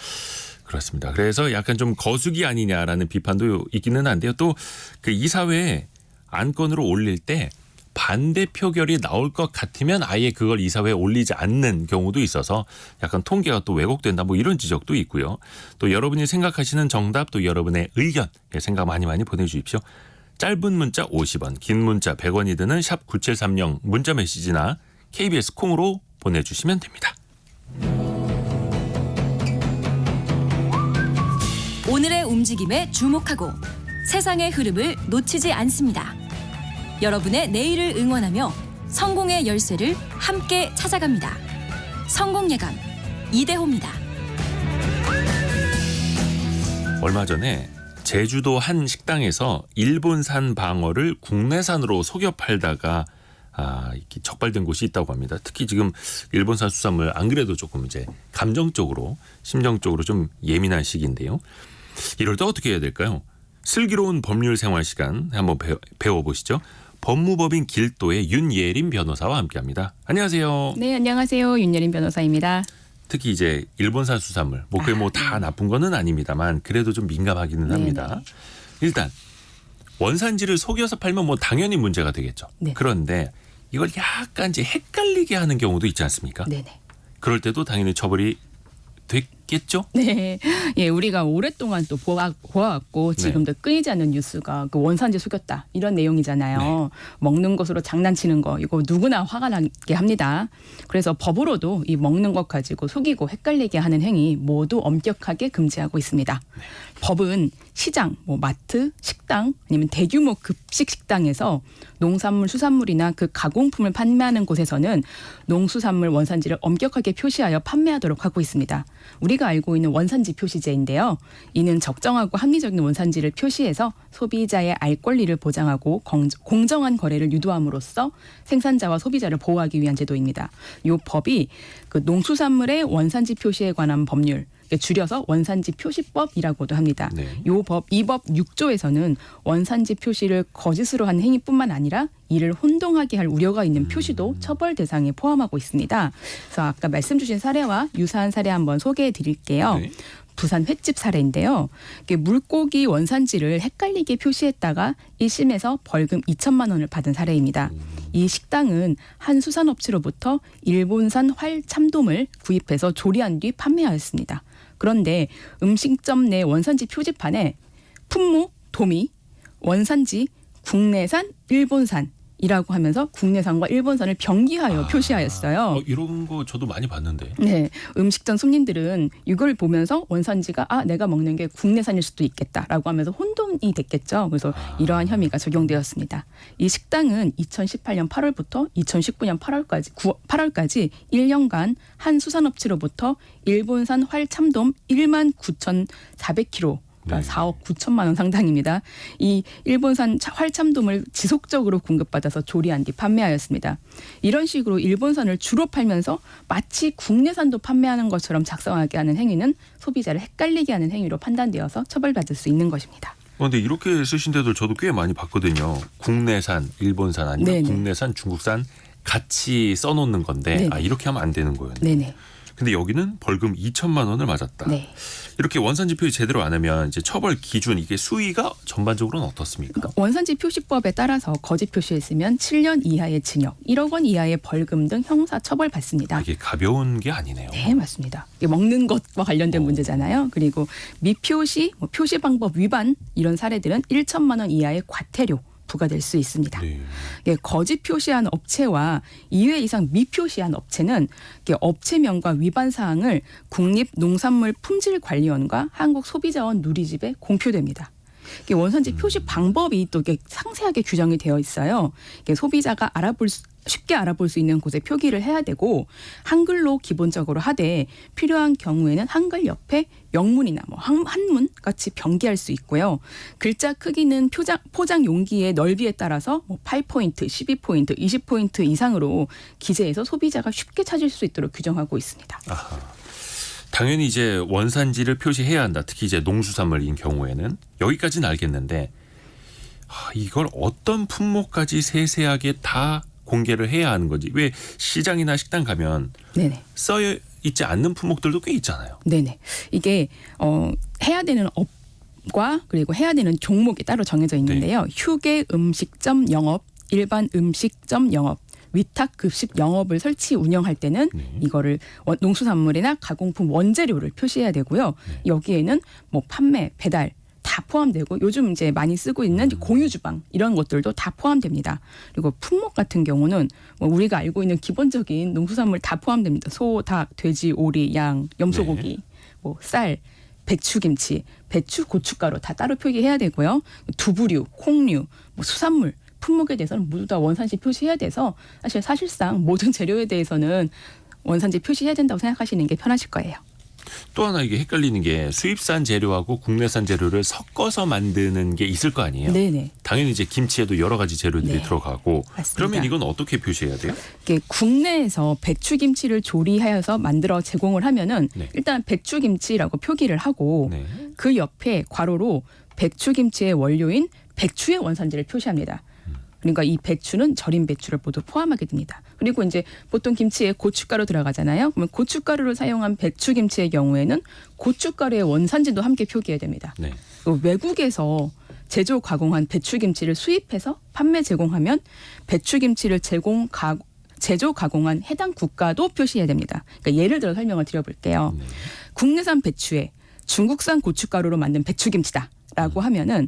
그렇습니다. 그래서 약간 좀 거수기 아니냐라는 비판도 있기는 한데요. 또 그 이사회에 안건으로 올릴 때 반대 표결이 나올 것 같으면 아예 그걸 이사회에 올리지 않는 경우도 있어서 약간 통계가 또 왜곡된다 이런 지적도 있고요. 또 여러분이 생각하시는 정답 또 여러분의 의견 생각 많이 보내주십시오. 짧은 문자 50원, 긴 문자 100원이 드는 샵 9730 문자 메시지나 KBS 콩으로 보내주시면 됩니다. 오늘의 움직임에 주목하고 세상의 흐름을 놓치지 않습니다. 여러분의 내일을 응원하며 성공의 열쇠를 함께 찾아갑니다. 성공예감 이대호입니다. 얼마 전에 제주도 한 식당에서 일본산 방어를 국내산으로 속여 팔다가 이렇게 적발된 곳이 있다고 합니다. 특히 지금 일본산 수산물 안 그래도 조금 이제 감정적으로 심정적으로 좀 예민한 시기인데요. 이럴 때 어떻게 해야 될까요? 슬기로운 법률 생활 시간 한번 배워보시죠. 법무법인 길도의 윤예린 변호사와 함께합니다. 안녕하세요. 네, 안녕하세요. 윤예린 변호사입니다. 특히 이제 일본산 수산물, 뭐 그게 뭐 다 나쁜 거는 아닙니다만 그래도 좀 민감하기는 합니다. 일단 원산지를 속여서 팔면 뭐 당연히 문제가 되겠죠. 네. 그런데 이걸 약간 이제 헷갈리게 하는 경우도 있지 않습니까? 네네. 그럴 때도 당연히 처벌이 됐겠죠? 네, 예, 우리가 오랫동안 또 보아왔고 지금도 끊이지 않는 뉴스가 그 원산지 속였다 이런 내용이잖아요. 먹는 것으로 장난치는 거 이거 누구나 화가 나게 합니다. 그래서 법으로도 이 먹는 것 가지고 속이고 헷갈리게 하는 행위 모두 엄격하게 금지하고 있습니다. 법은 시장, 뭐 마트, 식당 아니면 대규모 급식 식당에서 농산물, 수산물이나 그 가공품을 판매하는 곳에서는 농수산물 원산지를 엄격하게 표시하여 판매하도록 하고 있습니다. 우리가 알고 있는 원산지 표시제인데요. 이는 적정하고 합리적인 원산지를 표시해서 소비자의 알 권리를 보장하고 공정한 거래를 유도함으로써 생산자와 소비자를 보호하기 위한 제도입니다. 이 법이 그 농수산물의 원산지 표시에 관한 법률, 줄여서 원산지 표시법이라고도 합니다. 이 법 6조에서는 원산지 표시를 거짓으로 한 행위뿐만 아니라 이를 혼동하게 할 우려가 있는 표시도 처벌 대상에 포함하고 있습니다. 그래서 아까 말씀 주신 사례와 유사한 사례 한번 소개해 드릴게요. 네. 부산 횟집 사례인데요. 물고기 원산지를 헷갈리게 표시했다가 1심에서 벌금 2천만 원을 받은 사례입니다. 이 식당은 한 수산업체로부터 일본산 활 참돔을 구입해서 조리한 뒤 판매하였습니다. 그런데 음식점 내 원산지 표지판에 품목, 도미, 원산지, 국내산, 일본산 이라고 하면서 국내산과 일본산을 병기하여 표시하였어요. 이런 거 저도 많이 봤는데. 네, 음식점 손님들은 이걸 보면서 원산지가 내가 먹는 게 국내산일 수도 있겠다라고 하면서 혼동이 됐겠죠. 그래서 이러한 혐의가 적용되었습니다. 이 식당은 2018년 8월부터 2019년 8월까지 1년간 한 수산업체로부터 일본산 활 참돔 19,400kg 그러니까 4억 9천만 원 상당입니다. 이 일본산 활참돔을 지속적으로 공급받아서 조리한 뒤 판매하였습니다. 이런 식으로 일본산을 주로 팔면서 마치 국내산도 판매하는 것처럼 작성하게 하는 행위는 소비자를 헷갈리게 하는 행위로 판단되어서 처벌받을 수 있는 것입니다. 그런데 이렇게 쓰신 데들 저도 꽤 많이 봤거든요. 국내산, 일본산 아니면 국내산, 중국산 같이 써놓는 건데 이렇게 하면 안 되는 거예요. 네네. 근데 여기는 벌금 2천만 원을 맞았다. 네. 이렇게 원산지 표시 제대로 안 하면 이제 처벌 기준 이게 수위가 전반적으로는 어떻습니까? 그러니까 원산지 표시법에 따라서 거짓 표시했으면 7년 이하의 징역, 1억 원 이하의 벌금 등 형사 처벌 받습니다. 이게 가벼운 게 아니네요. 네, 맞습니다. 이게 먹는 것과 관련된 문제잖아요. 그리고 미표시, 표시 방법 위반 이런 사례들은 1천만 원 이하의 과태료 부과될 수 있습니다. 네. 거짓 표시한 업체와 2회 이상 미표시한 업체는 업체명과 위반 사항을 국립농산물품질관리원과 한국소비자원 누리집에 공표됩니다. 원산지 표시 방법이 또 상세하게 규정이 되어 있어요. 소비자가 쉽게 알아볼 수 있는 곳에 표기를 해야 되고 한글로 기본적으로 하되 필요한 경우에는 한글 옆에 영문이나 한문 같이 병기할 수 있고요. 글자 크기는 포장 용기의 넓이에 따라서 8포인트, 12포인트, 20포인트 이상으로 기재해서 소비자가 쉽게 찾을 수 있도록 규정하고 있습니다. 아하. 당연히 이제 원산지를 표시해야 한다. 특히 이제 농수산물인 경우에는 여기까지는 알겠는데 이걸 어떤 품목까지 세세하게 다 공개를 해야 하는 거지. 왜 시장이나 식당 가면 써 있지 않는 품목들도 꽤 있잖아요. 네네. 이게 해야 되는 업과 그리고 해야 되는 종목이 따로 정해져 있는데요. 휴게 음식점 영업, 일반 음식점 영업, 위탁 급식 영업을 설치 운영할 때는 이거를 농수산물이나 가공품 원재료를 표시해야 되고요. 여기에는 판매, 배달 다 포함되고 요즘 이제 많이 쓰고 있는 공유 주방 이런 것들도 다 포함됩니다. 그리고 품목 같은 경우는 우리가 알고 있는 기본적인 농수산물 다 포함됩니다. 소, 닭, 돼지, 오리, 양, 염소고기, 쌀, 배추김치, 배추, 고춧가루 다 따로 표기해야 되고요. 두부류, 콩류, 수산물 품목에 대해서는 모두 다 원산지 표시해야 돼서 사실상 모든 재료에 대해서는 원산지 표시해야 된다고 생각하시는 게 편하실 거예요. 또 하나 이게 헷갈리는 게 수입산 재료하고 국내산 재료를 섞어서 만드는 게 있을 거 아니에요. 네네. 당연히 이제 김치에도 여러 가지 재료들이 네. 들어가고 맞습니다. 그러면 이건 어떻게 표시해야 돼요? 이게 국내에서 배추김치를 조리하여서 만들어 제공을 하면은 네. 일단 배추김치라고 표기를 하고 네. 그 옆에 괄호로 배추김치의 원료인 배추의 원산지를 표시합니다. 그러니까 이 배추는 절인 배추를 모두 포함하게 됩니다. 그리고 이제 보통 김치에 고춧가루 들어가잖아요. 그러면 고춧가루를 사용한 배추김치의 경우에는 고춧가루의 원산지도 함께 표기해야 됩니다. 네. 외국에서 제조 가공한 배추김치를 수입해서 판매 제공하면 배추김치를 제조 가공한 해당 국가도 표시해야 됩니다. 그러니까 예를 들어 설명을 드려볼게요. 네. 국내산 배추에 중국산 고춧가루로 만든 배추김치다라고 하면은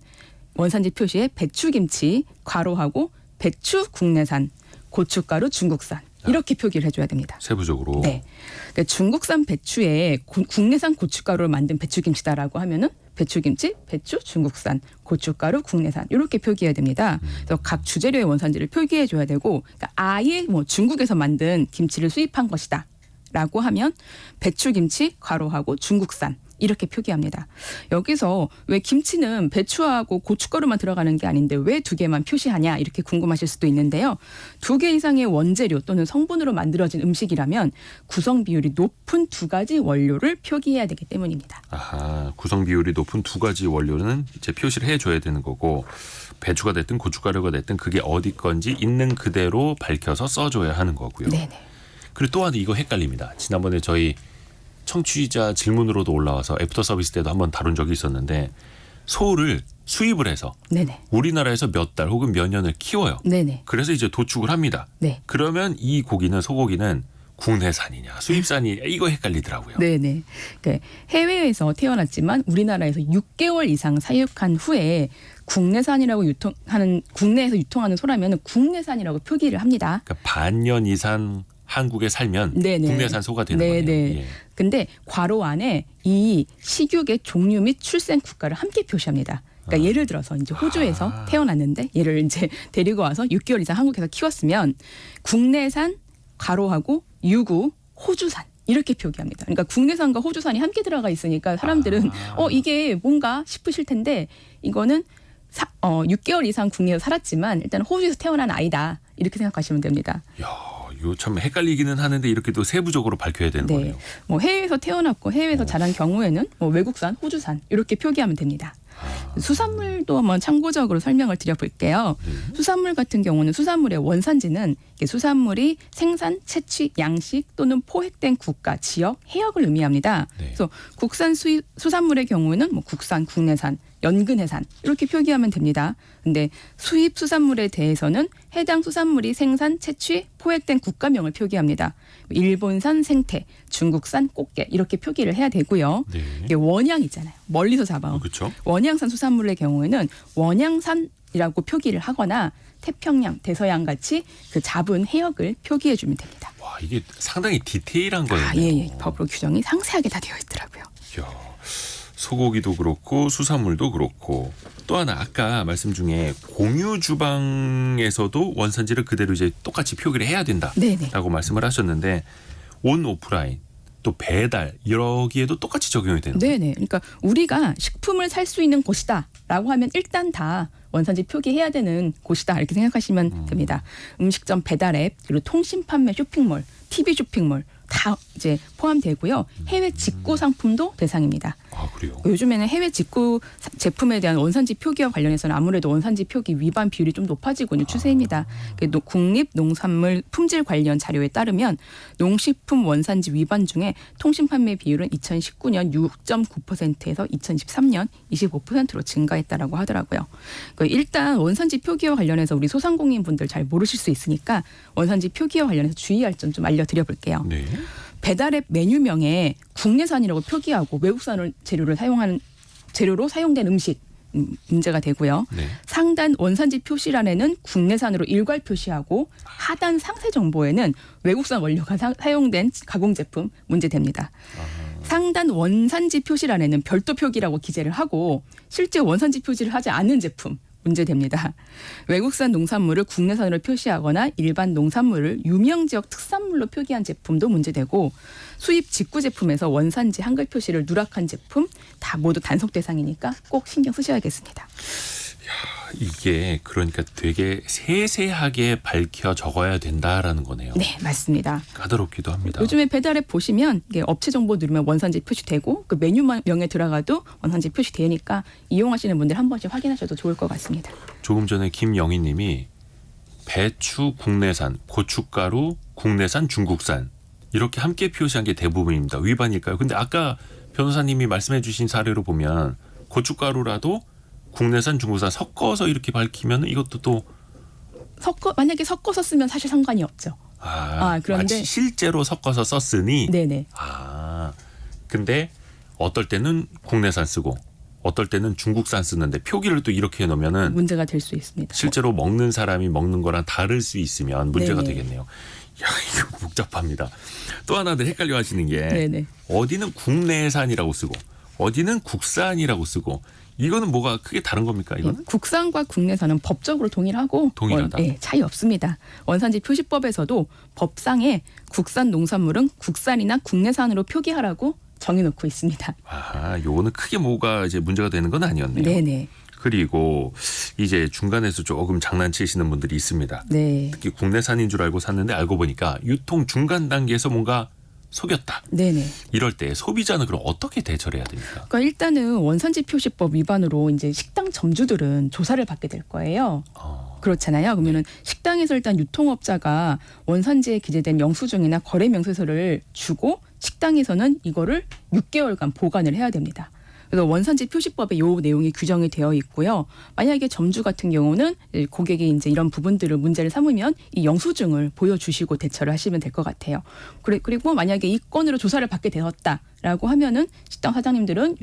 원산지 표시에 배추김치 괄호하고 배추 국내산 고춧가루 중국산 이렇게 표기를 해줘야 됩니다. 세부적으로. 네. 그러니까 중국산 배추에 국내산 고춧가루를 만든 배추김치다라고 하면은 배추김치, 배추 중국산, 고춧가루 국내산 이렇게 표기해야 됩니다. 그래서 각 주재료의 원산지를 표기해줘야 되고 그러니까 아예 뭐 중국에서 만든 김치를 수입한 것이다라고 하면 배추김치 괄호하고 중국산. 이렇게 표기합니다. 여기서 왜 김치는 배추하고 고춧가루만 들어가는 게 아닌데 왜 두 개만 표시하냐 이렇게 궁금하실 수도 있는데요. 2개 이상의 원재료 또는 성분으로 만들어진 음식이라면 구성 비율이 높은 2가지 원료를 표기해야 되기 때문입니다. 아하, 구성 비율이 높은 2가지 원료는 이제 표시를 해줘야 되는 거고 배추가 됐든 고춧가루가 됐든 그게 어디 건지 있는 그대로 밝혀서 써줘야 하는 거고요. 네네. 그리고 또 하나 이거 헷갈립니다. 지난번에 저희 청취자 질문으로도 올라와서 애프터 서비스 때도 한번 다룬 적이 있었는데 소를 수입을 해서 네네. 우리나라에서 몇 달 혹은 몇 년을 키워요. 네네. 그래서 이제 도축을 합니다. 네. 그러면 이 고기는 소고기는 국내산이냐 수입산이냐 이거 헷갈리더라고요. 네네. 그러니까 해외에서 태어났지만 우리나라에서 6개월 이상 사육한 후에 국내산이라고 국내에서 유통하는 소라면 국내산이라고 표기를 합니다. 그러니까 반년 이상 한국에 살면 네네. 국내산 소가 되는 네네. 거네요. 예. 근데 괄호 안에 이 식육의 종류 및 출생 국가를 함께 표시합니다. 그러니까 예를 들어서 이제 호주에서 태어났는데 얘를 이제 데리고 와서 6개월 이상 한국에서 키웠으면 국내산 괄호하고 유구 호주산 이렇게 표기합니다. 그러니까 국내산과 호주산이 함께 들어가 있으니까 사람들은 이게 뭔가 싶으실 텐데 이거는 6개월 이상 국내에서 살았지만 일단 호주에서 태어난 아이다 이렇게 생각하시면 됩니다. 야, 이거 참 헷갈리기는 하는데 이렇게 또 세부적으로 밝혀야 되는 네. 거네요. 뭐 해외에서 태어났고 해외에서 자란 경우에는 뭐 외국산, 호주산 이렇게 표기하면 됩니다. 수산물도 한번 참고적으로 설명을 드려볼게요. 수산물 같은 경우는 수산물의 원산지는 수산물이 생산, 채취, 양식 또는 포획된 국가, 지역, 해역을 의미합니다. 네. 그래서 국산 수산물의 경우는 뭐 국산, 국내산, 연근해산 이렇게 표기하면 됩니다. 근데 수입 수산물에 대해서는 해당 수산물이 생산, 채취, 포획된 국가명을 표기합니다. 일본산 생태, 중국산 꽃게 이렇게 표기를 해야 되고요. 네. 이게 원양 있잖아요. 멀리서 잡아온 그렇죠. 원양산 수산물의 경우에는 원양산이라고 표기를 하거나 태평양, 대서양 같이 그 잡은 해역을 표기해주면 됩니다. 와, 이게 상당히 디테일한 거예요. 예. 법으로 규정이 상세하게 다 되어 있더라고요. 이야, 소고기도 그렇고 수산물도 그렇고 또 하나 아까 말씀 중에 공유 주방에서도 원산지를 그대로 이제 똑같이 표기를 해야 된다라고 네네. 말씀을 하셨는데 온 오프라인 또 배달 여기에도 똑같이 적용이 되는 거예요. 네네. 그러니까 우리가 식품을 살 수 있는 곳이다라고 하면 일단 다 원산지 표기해야 되는 곳이다 이렇게 생각하시면 됩니다. 음식점 배달 앱 그리고 통신 판매 쇼핑몰, TV 쇼핑몰 다 이제 포함되고요. 해외 직구 상품도 대상입니다. 아, 그래요? 요즘에는 해외 직구 제품에 대한 원산지 표기와 관련해서는 아무래도 원산지 표기 위반 비율이 좀 높아지고 있는 추세입니다. 국립농산물 품질 관련 자료에 따르면 농식품 원산지 위반 중에 통신 판매 비율은 2019년 6.9%에서 2013년 25%로 증가했다라고 하더라고요. 일단 원산지 표기와 관련해서 우리 소상공인 분들 잘 모르실 수 있으니까 원산지 표기와 관련해서 주의할 점 좀 알려드려볼게요. 네. 배달앱 메뉴명에 국내산이라고 표기하고 외국산 재료로 사용된 음식 문제가 되고요. 네. 상단 원산지 표시란에는 국내산으로 일괄 표시하고 하단 상세 정보에는 외국산 원료가 사용된 가공 제품 문제됩니다. 상단 원산지 표시란에는 별도 표기라고 기재를 하고 실제 원산지 표시를 하지 않은 제품 문제됩니다. 외국산 농산물을 국내산으로 표시하거나 일반 농산물을 유명 지역 특산물로 표기한 제품도 문제되고 수입 직구 제품에서 원산지 한글 표시를 누락한 제품 다 모두 단속 대상이니까 꼭 신경 쓰셔야겠습니다. 이게 그러니까 되게 세세하게 밝혀 적어야 된다라는 거네요. 네, 맞습니다. 까다롭기도 합니다. 요즘에 배달앱 보시면 이게 업체 정보 누르면 원산지 표시되고 그 메뉴명에 들어가도 원산지 표시되니까 이용하시는 분들 한 번씩 확인하셔도 좋을 것 같습니다. 조금 전에 김영희 님이 배추 국내산, 고춧가루 국내산, 중국산 이렇게 함께 표시한 게 대부분입니다. 위반일까요? 근데 아까 변호사님이 말씀해 주신 사례로 보면 고춧가루라도 국내산, 중국산 섞어서 이렇게 밝히면 이것도 또 만약에 섞어서 쓰면 사실 상관이 없죠. 그런데 마치 실제로 섞어서 썼으니 네네. 근데 어떨 때는 국내산 쓰고 어떨 때는 중국산 쓰는데 표기를 또 이렇게 해놓으면은 문제가 될 수 있습니다. 실제로 먹는 사람이 먹는 거랑 다를 수 있으면 문제가 네네. 되겠네요. 야, 이거 복잡합니다. 또 하나들 헷갈려 하시는 게 네네. 어디는 국내산이라고 쓰고 어디는 국산이라고 쓰고 이거는 뭐가 크게 다른 겁니까? 이거는? 국산과 국내산은 법적으로 동일하고 동일하다. 차이 없습니다. 원산지 표시법에서도 법상에 국산 농산물은 국산이나 국내산으로 표기하라고 정해놓고 있습니다. 요거는 크게 뭐가 이제 문제가 되는 건 아니었네요. 네네. 그리고 이제 중간에서 조금 장난치시는 분들이 있습니다. 네. 특히 국내산인 줄 알고 샀는데 알고 보니까 유통 중간 단계에서 뭔가 속였다. 네네. 이럴 때 소비자는 그럼 어떻게 대처를 해야 됩니까? 그러니까 일단은 원산지 표시법 위반으로 이제 식당 점주들은 조사를 받게 될 거예요. 그렇잖아요. 그러면은 식당에서 일단 유통업자가 원산지에 기재된 영수증이나 거래 명세서를 주고 식당에서는 이거를 6개월간 보관을 해야 됩니다. 그래서 원산지 표시법에 요 내용이 규정이 되어 있고요. 만약에 점주 같은 경우는 고객이 이제 이런 부분들을 문제를 삼으면 이 영수증을 보여주시고 대처를 하시면 될 것 같아요. 그리고 만약에 이 건으로 조사를 받게 되었다라고 하면은 식당 사장님들은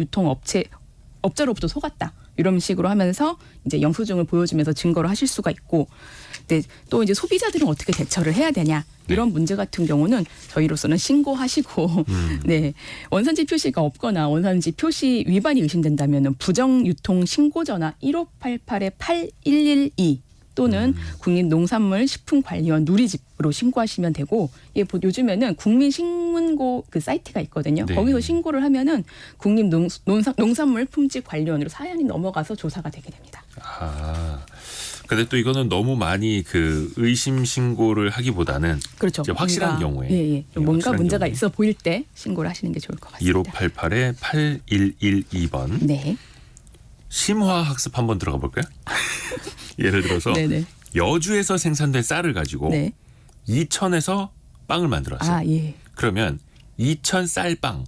업자로부터 속았다 이런 식으로 하면서 이제 영수증을 보여주면서 증거를 하실 수가 있고, 근데 또 이제 소비자들은 어떻게 대처를 해야 되냐 이런 문제 같은 경우는 저희로서는 신고하시고 네, 원산지 표시가 없거나 원산지 표시 위반이 의심된다면 부정 유통 신고 전화 1588-8112 또는 국민농산물식품관리원 누리집으로 신고하시면 되고, 요즘에는 국민신문고 그 사이트가 있거든요. 네. 거기서 신고를 하면은 국민농산물품질관리원으로 사연이 넘어가서 조사가 되게 됩니다. 근데 또 이거는 너무 많이 그 의심 신고를 하기보다는 그렇죠. 이제 확실한 경우에 좀 뭔가 확실한 문제가 경우에. 있어 보일 때 신고를 하시는 게 좋을 것 같습니다. 1588-8112번 네. 심화 학습 한번 들어가 볼까요? 예를 들어서 네네. 여주에서 생산된 쌀을 가지고 네. 이천에서 빵을 만들었어요. 예. 그러면 이천 쌀빵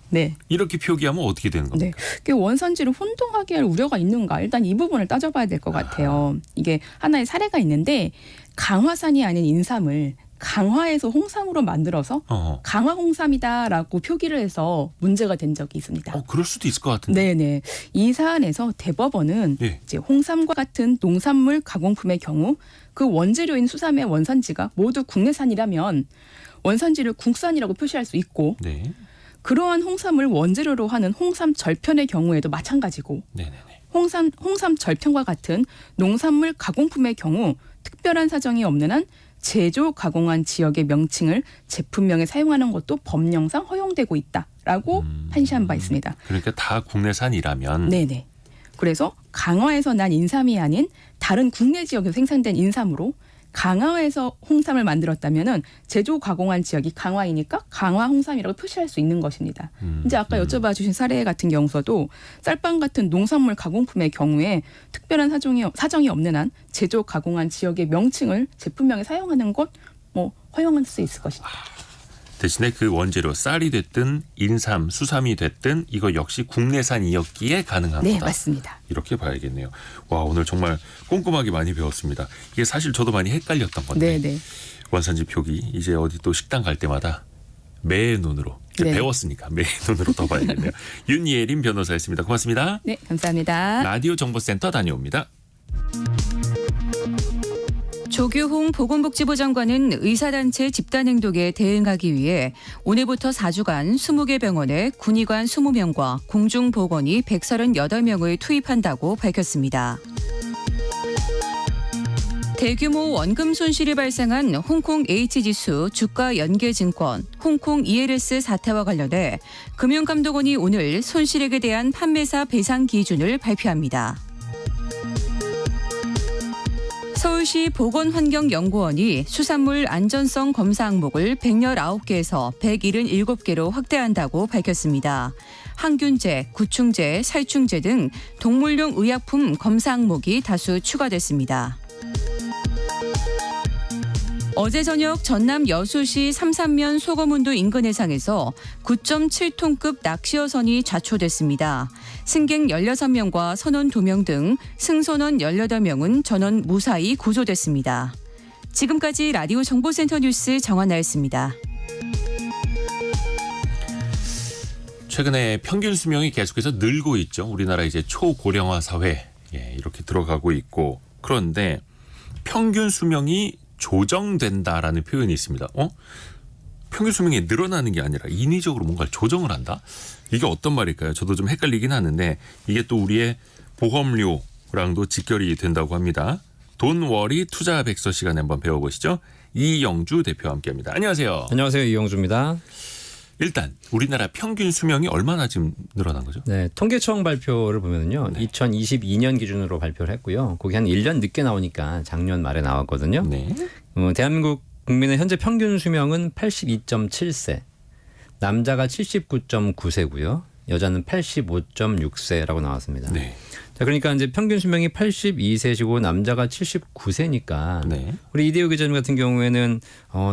네. 이렇게 표기하면 어떻게 되는 네. 겁니까? 그 원산지를 혼동하게 할 우려가 있는가? 일단 이 부분을 따져봐야 될 것 같아요. 이게 하나의 사례가 있는데 강화산이 아닌 인삼을 강화에서 홍삼으로 만들어서 강화 홍삼이다라고 표기를 해서 문제가 된 적이 있습니다. 그럴 수도 있을 것 같은데. 네네. 이 사안에서 대법원은 예. 이제 홍삼과 같은 농산물 가공품의 경우 그 원재료인 수삼의 원산지가 모두 국내산이라면 원산지를 국산이라고 표시할 수 있고, 네. 그러한 홍삼을 원재료로 하는 홍삼 절편의 경우에도 마찬가지고, 네네네. 홍삼 절편과 같은 농산물 가공품의 경우 특별한 사정이 없는 한 제조 가공한 지역의 명칭을 제품명에 사용하는 것도 법령상 허용되고 있다라고 판시한 바 있습니다. 그러니까 다 국내산이라면 네네. 그래서 강화에서 난 인삼이 아닌 다른 국내 지역에서 생산된 인삼으로 강화에서 홍삼을 만들었다면은 제조 가공한 지역이 강화이니까 강화 홍삼이라고 표시할 수 있는 것입니다. 이제 아까 여쭤봐 주신 사례 같은 경우서도 쌀빵 같은 농산물 가공품의 경우에 특별한 사정이 없는 한 제조 가공한 지역의 명칭을 제품명에 사용하는 것 허용할 수 있을 것입니다. 대신에 그 원재료 쌀이 됐든 인삼, 수삼이 됐든 이거 역시 국내산이었기에 가능한 네, 거다. 맞습니다. 이렇게 봐야겠네요. 와, 오늘 정말 꼼꼼하게 많이 배웠습니다. 이게 사실 저도 많이 헷갈렸던 건데 네. 원산지 표기 이제 어디 또 식당 갈 때마다 매의 눈으로 네. 배웠으니까 매의 눈으로 더 봐야겠네요. 윤예린 변호사였습니다. 고맙습니다. 네, 감사합니다. 라디오 정보센터 다녀옵니다. 조규홍 보건복지부 장관은 의사단체 집단행동에 대응하기 위해 오늘부터 4주간 20개 병원에 군의관 20명과 공중보건의 138명을 투입한다고 밝혔습니다. 대규모 원금 손실이 발생한 홍콩 H지수 주가 연계증권 홍콩 ELS 사태와 관련해 금융감독원이 오늘 손실액에 대한 판매사 배상 기준을 발표합니다. 서울시 보건환경연구원이 수산물 안전성 검사 항목을 119개에서 177개로 확대한다고 밝혔습니다. 항균제, 구충제, 살충제 등 동물용 의약품 검사 항목이 다수 추가됐습니다. 어제 저녁 전남 여수시 삼산면 소거문도 인근 해상에서 9.7톤급 낚시어선이 좌초됐습니다. 승객 16명과 선원 2명 등 승선원 18명은 전원 무사히 구조됐습니다. 지금까지 라디오 정보센터 뉴스 정한나였습니다. 최근에 평균 수명이 계속해서 늘고 있죠. 우리나라 이제 초고령화 사회 이렇게 들어가고 있고 그런데 평균 수명이 조정된다라는 표현이 있습니다. 평균 수명이 늘어나는 게 아니라 인위적으로 뭔가를 조정을 한다? 이게 어떤 말일까요? 저도 좀 헷갈리긴 하는데 이게 또 우리의 보험료랑도 직결이 된다고 합니다. 돈워리 투자 백서 시간에 한번 배워보시죠. 이영주 대표와 함께합니다. 안녕하세요. 안녕하세요. 이영주입니다. 일단 우리나라 평균 수명이 얼마나 지금 늘어난 거죠? 네, 통계청 발표를 보면은요. 네. 2022년 기준으로 발표를 했고요. 거기 한 1년 늦게 나오니까 작년 말에 나왔거든요. 네. 대한민국 국민의 현재 평균 수명은 82.7세. 남자가 79.9세고요. 여자는 85.6세라고 나왔습니다. 네. 자, 그러니까 이제 평균 수명이 82세시고 남자가 79세니까 네. 우리 이대호 기자님 같은 경우에는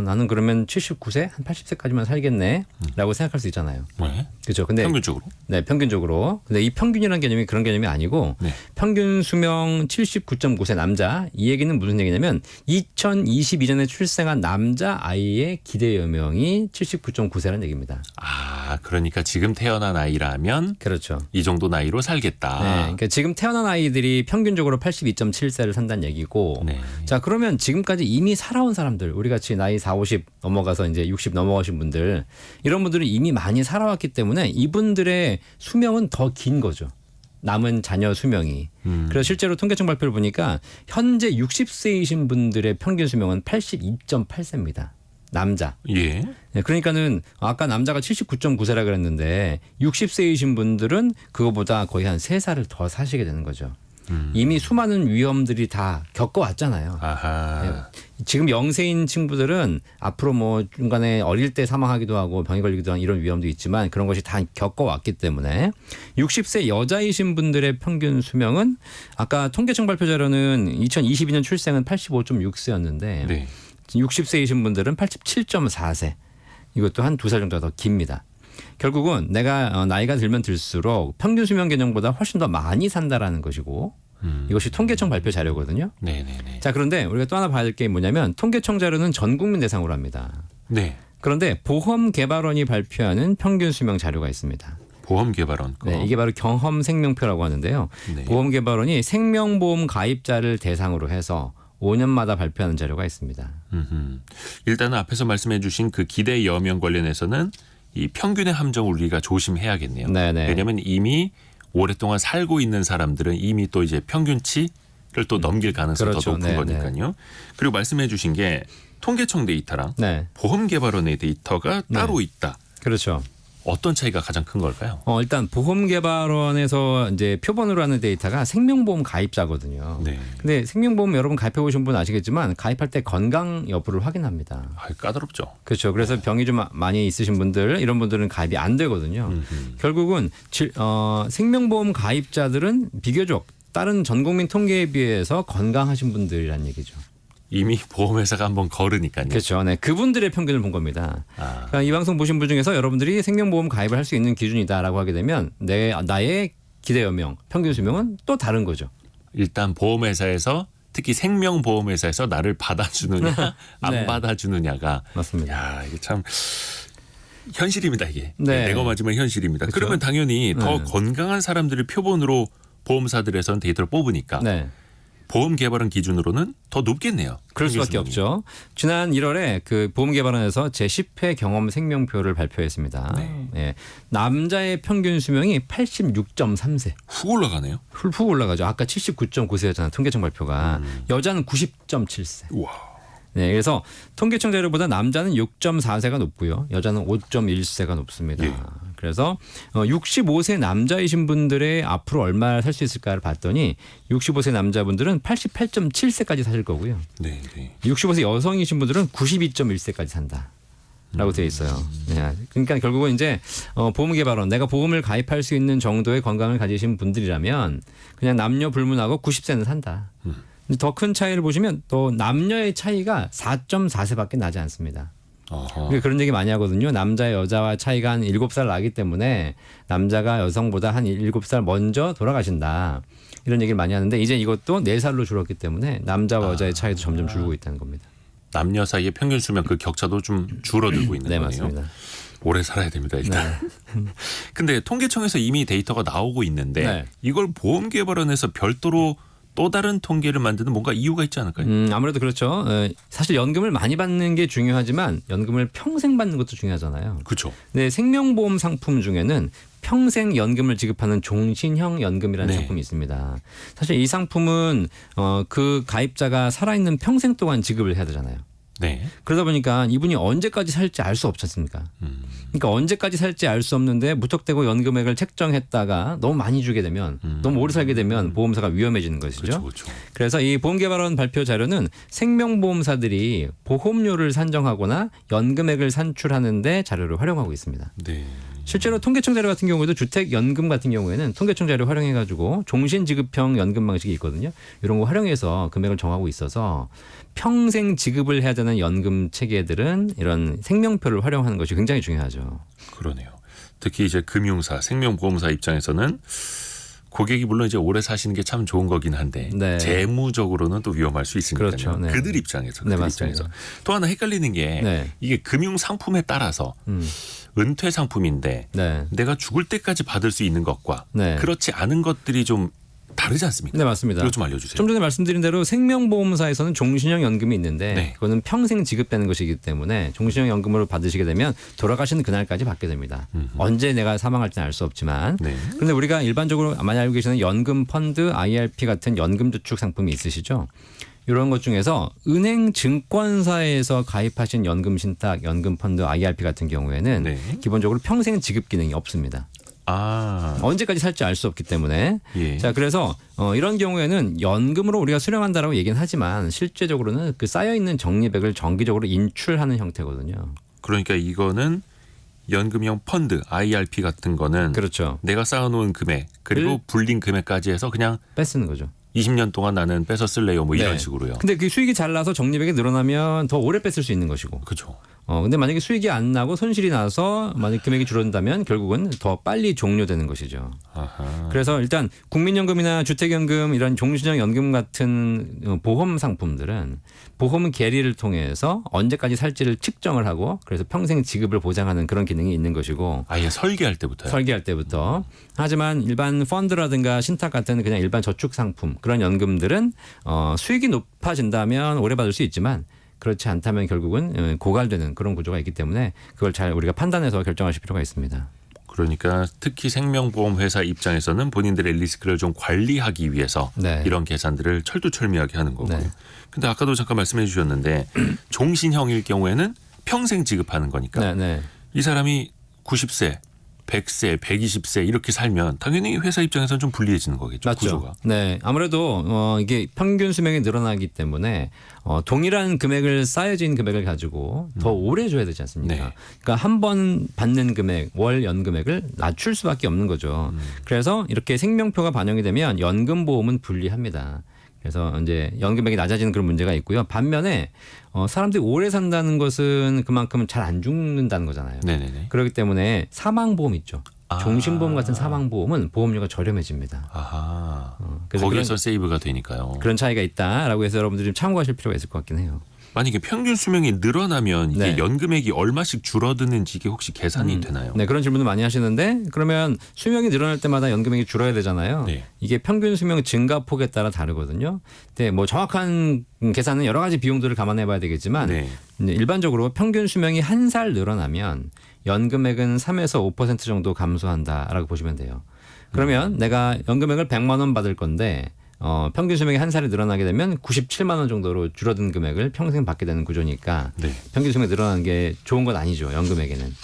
나는 그러면 79세 한 80세까지만 살겠네라고 생각할 수 있잖아요. 네. 그렇죠. 근데 평균적으로. 네, 평균적으로. 근데 이 평균이라는 개념이 그런 개념이 아니고 네. 평균 수명 79.9세 남자. 이 얘기는 무슨 얘기냐면 2022년에 출생한 남자 아이의 기대 여명이 79.9세라는 얘기입니다. 아, 그러니까 지금 태어난 아이라면 그렇죠. 이 정도 나이로 살겠다. 네, 그러니까 지금 태어난 아이들이 평균적으로 82.7세를 산다는 얘기고 네. 자, 그러면 지금까지 이미 살아온 사람들 우리 같이 나이 40, 50 넘어가서 이제 60 넘어가신 분들 이런 분들은 이미 많이 살아왔기 때문에 이분들의 수명은 더 긴 거죠. 남은 자녀 수명이. 그래서 실제로 통계청 발표를 보니까 현재 60세이신 분들의 평균 수명은 82.8세입니다. 남자. 예. 네, 그러니까는 아까 남자가 79.9세라 그랬는데 60세이신 분들은 그거보다 거의 한 3살을 더 사시게 되는 거죠. 이미 수많은 위험들이 다 겪어왔잖아요. 아하. 네. 지금 영세인 친구들은 앞으로 뭐 중간에 어릴 때 사망하기도 하고 병에 걸리기도 하는 이런 위험도 있지만 그런 것이 다 겪어왔기 때문에 60세 여자이신 분들의 평균 수명은 아까 통계청 발표 자료는 2022년 출생은 85.6세였는데 네. 60세이신 분들은 87.4세. 이것도 한 2살 정도 더 깁니다. 결국은 내가 나이가 들면 들수록 평균 수명 개념보다 훨씬 더 많이 산다라는 것이고 이것이 통계청 발표 자료거든요. 네네네. 자, 그런데 우리가 또 하나 봐야 될 게 뭐냐면 통계청 자료는 전 국민 대상으로 합니다. 네. 그런데 보험개발원이 발표하는 평균 수명 자료가 있습니다. 보험개발원 거. 네, 이게 바로 경험생명표라고 하는데요. 네. 보험개발원이 생명보험 가입자를 대상으로 해서 5년마다 발표하는 자료가 있습니다. 일단은 앞에서 말씀해 주신 그 기대 여명 관련해서는 이 평균의 함정을 우리가 조심해야겠네요. 네네. 왜냐하면 이미 오랫동안 살고 있는 사람들은 이미 또 이제 평균치를 또 넘길 가능성이 그렇죠. 더 높은 네네. 거니까요. 그리고 말씀해 주신 게 통계청 데이터랑 네, 보험개발원의 데이터가 따로 있다. 그렇죠. 어떤 차이가 가장 큰 걸까요? 일단 보험개발원에서 이제 표본으로 하는 데이터가 생명보험 가입자거든요. 네. 근데 생명보험 여러분 가입해 보신 분 아시겠지만 가입할 때 건강 여부를 확인합니다. 아, 까다롭죠. 그렇죠. 그래서 병이 좀 많이 있으신 분들 이런 분들은 가입이 안 되거든요. 결국은 생명보험 가입자들은 비교적 다른 전 국민 통계에 비해서 건강하신 분들이란 얘기죠. 이미 보험회사가 한번 걸으니까요. 그렇죠. 네, 그분들의 평균을 본 겁니다. 아, 그러니까 이 방송 보신 분 중에서 여러분들이 생명보험 가입을 할 수 있는 기준이다라고 하게 되면 나의 기대 여명, 평균 수명은 또 다른 거죠. 일단 보험회사에서 특히 생명보험회사에서 나를 받아주느냐 안 네. 받아주느냐가 맞습니다. 야, 이게 참 현실입니다, 이게. 네. 내가 맞으면 현실입니다. 그렇죠. 그러면 당연히 더 네. 건강한 사람들을 표본으로 보험사들에서는 데이터를 뽑으니까 네. 보험 개발원 기준으로는 더 높겠네요. 그럴 수밖에 없죠. 지난 1월에 그 보험개발원에서 제10회 경험 생명표를 발표했습니다. 네. 예. 남자의 평균 수명이 86.3세. 훅 올라가네요. 훌푹 올라가죠. 아까 79.9세였잖아요. 통계청 발표가. 여자는 90.7세. 우와. 네, 그래서 통계청 자료보다 남자는 6.4세가 높고요. 여자는 5.1세가 높습니다. 예. 그래서 65세 남자이신 분들의 앞으로 얼마 살 수 있을까를 봤더니 65세 남자분들은 88.7세까지 사실 거고요. 네, 네. 65세 여성이신 분들은 92.1세까지 산다. 라고 되어 있어요. 네. 그러니까 결국은 이제 보험개발원 내가 보험을 가입할 수 있는 정도의 건강을 가지신 분들이라면 그냥 남녀 불문하고 90세는 산다. 더 큰 차이를 보시면 또 남녀의 차이가 4.4세밖에 나지 않습니다. 우리가 그런 얘기 많이 하거든요. 남자 여자와 차이가 한 7살 나기 때문에 남자가 여성보다 한 7살 먼저 돌아가신다. 이런 얘기를 많이 하는데 이제 이것도 4살로 줄었기 때문에 남자와 여자의 차이도 점점 줄고 있다는 겁니다. 남녀 사이의 평균 수명 그 격차도 좀 줄어들고 있는 네, 거네요. 맞습니다. 오래 살아야 됩니다, 일단. 근데 통계청에서 이미 데이터가 나오고 있는데 네. 이걸 보험개발원에서 별도로 또 다른 통계를 만드는 뭔가 이유가 있지 않을까요? 아무래도 그렇죠. 사실 연금을 많이 받는 게 중요하지만 연금을 평생 받는 것도 중요하잖아요. 그렇죠. 네, 생명보험 상품 중에는 평생 연금을 지급하는 종신형 연금이라는 네. 상품이 있습니다. 사실 이 상품은 그 가입자가 살아있는 평생 동안 지급을 해야 되잖아요. 네. 그러다 보니까 이분이 언제까지 살지 알 수 없지 않습니까? 그러니까 언제까지 살지 알 수 없는데 무턱대고 연금액을 책정했다가 너무 많이 주게 되면 너무 오래 살게 되면 보험사가 위험해지는 것이죠. 그렇죠, 그렇죠. 그래서 이 보험개발원 발표 자료는 생명보험사들이 보험료를 산정하거나 연금액을 산출하는데 자료를 활용하고 있습니다. 네. 실제로 통계청 자료 같은 경우에도 주택연금 같은 경우에는 통계청 자료 활용해가지고 종신지급형 연금 방식이 있거든요. 이런 거 활용해서 금액을 정하고 있어서 평생 지급을 해야 되는 연금 체계들은 이런 생명표를 활용하는 것이 굉장히 중요하죠. 그러네요. 특히 이제 금융사, 생명보험사 입장에서는 고객이 물론 이제 오래 사시는 게 참 좋은 거긴 한데 네. 재무적으로는 또 위험할 수 있으니까요. 그렇죠. 네. 그들 입장에서, 네, 그들 맞습니다. 입장에서 또 하나 헷갈리는 게 네. 이게 금융 상품에 따라서 은퇴 상품인데 네. 내가 죽을 때까지 받을 수 있는 것과 네. 그렇지 않은 것들이 좀 다르지 않습니까? 네, 맞습니다. 이거 좀 알려주세요. 좀 전에 말씀드린 대로 생명보험사에서는 종신형 연금이 있는데 네. 그거는 평생 지급되는 것이기 때문에 종신형 연금으로 받으시게 되면 돌아가시는 그날까지 받게 됩니다. 언제 내가 사망할 지는 알 수 없지만 네. 그런데 우리가 일반적으로 많이 알고 계시는 연금 펀드, IRP 같은 연금 저축 상품이 있으시죠? 이런 것 중에서 은행 증권사에서 가입하신 연금 신탁, 연금 펀드, IRP 같은 경우에는 네. 기본적으로 평생 지급 기능이 없습니다. 아, 언제까지 살지 알 수 없기 때문에 예. 자 그래서 이런 경우에는 연금으로 우리가 수령한다라고 얘기는 하지만 실제적으로는 그 쌓여 있는 적립액을 정기적으로 인출하는 형태거든요. 그러니까 이거는 연금형 펀드, IRP 같은 거는 그렇죠. 내가 쌓아놓은 금액 그리고 불린 금액까지 해서 그냥 뺏는 거죠. 20년 동안 나는 뺏어 쓸래요, 뭐 이런 네. 식으로요. 근데 그 수익이 잘 나서 적립액이 늘어나면 더 오래 뺏을 수 있는 것이고. 그렇죠. 근데 만약에 수익이 안 나고 손실이 나서 만약 금액이 줄어든다면 결국은 더 빨리 종료되는 것이죠. 아하. 그래서 일단 국민연금이나 주택연금 이런 종신형 연금 같은 보험 상품들은 보험 계리를 통해서 언제까지 살지를 측정을 하고 그래서 평생 지급을 보장하는 그런 기능이 있는 것이고 아예 설계할 때부터요. 설계할 때부터. 하지만 일반 펀드라든가 신탁 같은 그냥 일반 저축 상품 그런 연금들은 수익이 높아진다면 오래 받을 수 있지만 그렇지 않다면 결국은 고갈되는 그런 구조가 있기 때문에 그걸 잘 우리가 판단해서 결정하실 필요가 있습니다. 그러니까 특히 생명보험 회사 입장에서는 본인들의 리스크를 좀 관리하기 위해서 네. 이런 계산들을 철두철미하게 하는 거고요. 네. 근데 아까도 잠깐 말씀해 주셨는데 종신형일 경우에는 평생 지급하는 거니까 네, 네. 이 사람이 90세, 100세, 120세 이렇게 살면 당연히 회사 입장에서는 좀 불리해지는 거겠죠. 맞죠. 구조가. 네, 아무래도 이게 평균 수명이 늘어나기 때문에 동일한 금액을 쌓여진 금액을 가지고 더 오래 줘야 되지 않습니까? 네. 그러니까 한 번 받는 금액, 월 연금액을 낮출 수밖에 없는 거죠. 그래서 이렇게 생명표가 반영이 되면 연금보험은 불리합니다. 그래서 이제 연금액이 낮아지는 그런 문제가 있고요. 반면에 사람들이 오래 산다는 것은 그만큼 잘 안 죽는다는 거잖아요. 네네네. 그렇기 때문에 사망보험 있죠. 아. 종신보험 같은 사망보험은 보험료가 저렴해집니다. 아하. 그래서 거기에서 세이브가 되니까요. 그런 차이가 있다라고 해서 여러분들이 좀 참고하실 필요가 있을 것 같긴 해요. 만약에 평균 수명이 늘어나면 이게 네. 연금액이 얼마씩 줄어드는지 이게 혹시 계산이 되나요? 네, 그런 질문을 많이 하시는데 그러면 수명이 늘어날 때마다 연금액이 줄어야 되잖아요. 네. 이게 평균 수명 증가폭에 따라 다르거든요. 근데 뭐 정확한 계산은 여러 가지 비용들을 감안해 봐야 되겠지만 네. 이제 일반적으로 평균 수명이 한 살 늘어나면 연금액은 3에서 5% 정도 감소한다라고 보시면 돼요. 그러면 내가 연금액을 100만 원 받을 건데 평균 수명이 한 살이 늘어나게 되면 97만 원 정도로 줄어든 금액을 평생 받게 되는 구조니까 네. 평균 수명이 늘어나는 게 좋은 건 아니죠. 연금액에는.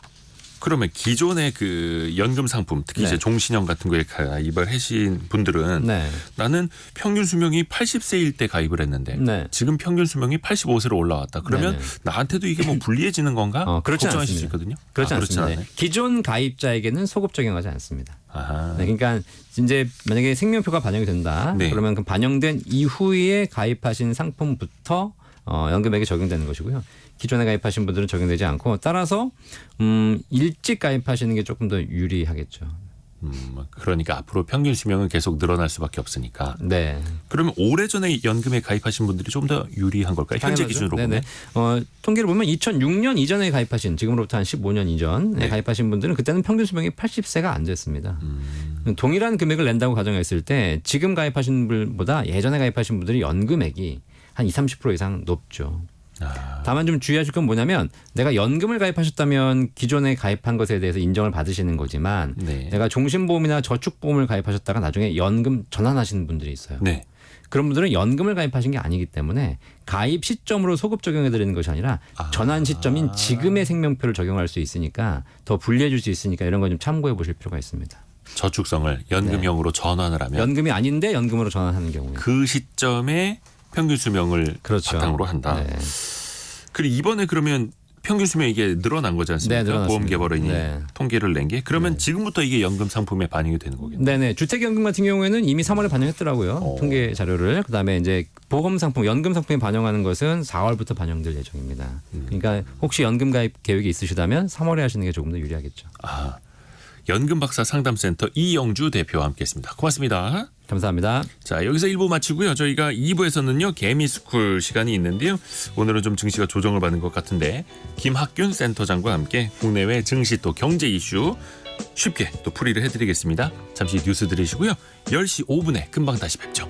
그러면 기존의 그 연금 상품, 특히 네. 이제 종신형 같은 거에 가입을 하신 분들은 네. 나는 평균 수명이 80세일 때 가입을 했는데 네. 지금 평균 수명이 85세로 올라왔다. 그러면 네네. 나한테도 이게 뭐 불리해지는 건가? 그렇지 걱정하실 수 않습니다. 있거든요. 그렇지 그렇진 않습니다. 않아요? 기존 가입자에게는 소급 적용하지 않습니다. 아하. 네, 그러니까 이제 만약에 생명표가 반영이 된다. 네. 그러면 그 반영된 이후에 가입하신 상품부터 연금액이 적용되는 것이고요. 기존에 가입하신 분들은 적용되지 않고 따라서 일찍 가입하시는 게 조금 더 유리하겠죠. 그러니까 앞으로 평균 수명은 계속 늘어날 수밖에 없으니까. 네. 그러면 오래전에 연금에 가입하신 분들이 좀 더 유리한 걸까요? 현재 당연하죠. 기준으로 네네. 보면. 통계를 보면 2006년 이전에 가입하신 지금으로부터 한 15년 이전에 네. 가입하신 분들은 그때는 평균 수명이 80세가 안 됐습니다. 동일한 금액을 낸다고 가정했을 때 지금 가입하신 분보다 예전에 가입하신 분들이 연금액이 한 20-30% 이상 높죠. 다만 좀 주의하실 건 뭐냐면 내가 연금을 가입하셨다면 기존에 가입한 것에 대해서 인정을 받으시는 거지만 네. 내가 종신보험이나 저축보험을 가입하셨다가 나중에 연금 전환하시는 분들이 있어요. 네. 그런 분들은 연금을 가입하신 게 아니기 때문에 가입 시점으로 소급 적용해 드리는 것이 아니라 전환 시점인 지금의 생명표를 적용할 수 있으니까 더 불리해 줄 수 있으니까 이런 거 좀 참고해 보실 필요가 있습니다. 저축성을 연금형으로 전환을 하면 연금이 아닌데 연금으로 전환하는 경우에. 그 시점에 평균 수명을 그렇죠. 바탕으로 한다. 네. 그리고 이번에 그러면 평균 수명이 이게 늘어난 거지 않습니까? 네, 늘어났습니다. 보험개발원이 네. 통계를 낸 게. 그러면 지금부터 이게 연금 상품에 반영이 되는 거겠네요. 네네. 주택연금 같은 경우에는 이미 3월에 반영했더라고요. 통계 자료를. 그다음에 이제 보험 상품, 연금 상품에 반영하는 것은 4월부터 반영될 예정입니다. 그러니까 혹시 연금 가입 계획이 있으시다면 3월에 하시는 게 조금 더 유리하겠죠. 연금 박사 상담센터 이영주 대표와 함께했습니다. 고맙습니다. 감사합니다. 자, 여기서 1부 마치고요. 저희가 2부에서는요. 개미스쿨 시간이 있는데요. 오늘은 좀 증시가 조정을 받는 것 같은데 김학균 센터장과 함께 국내외 증시 또 경제 이슈 쉽게 또 풀이를 해드리겠습니다. 잠시 뉴스 들으시고요. 10시 5분에 금방 다시 뵙죠.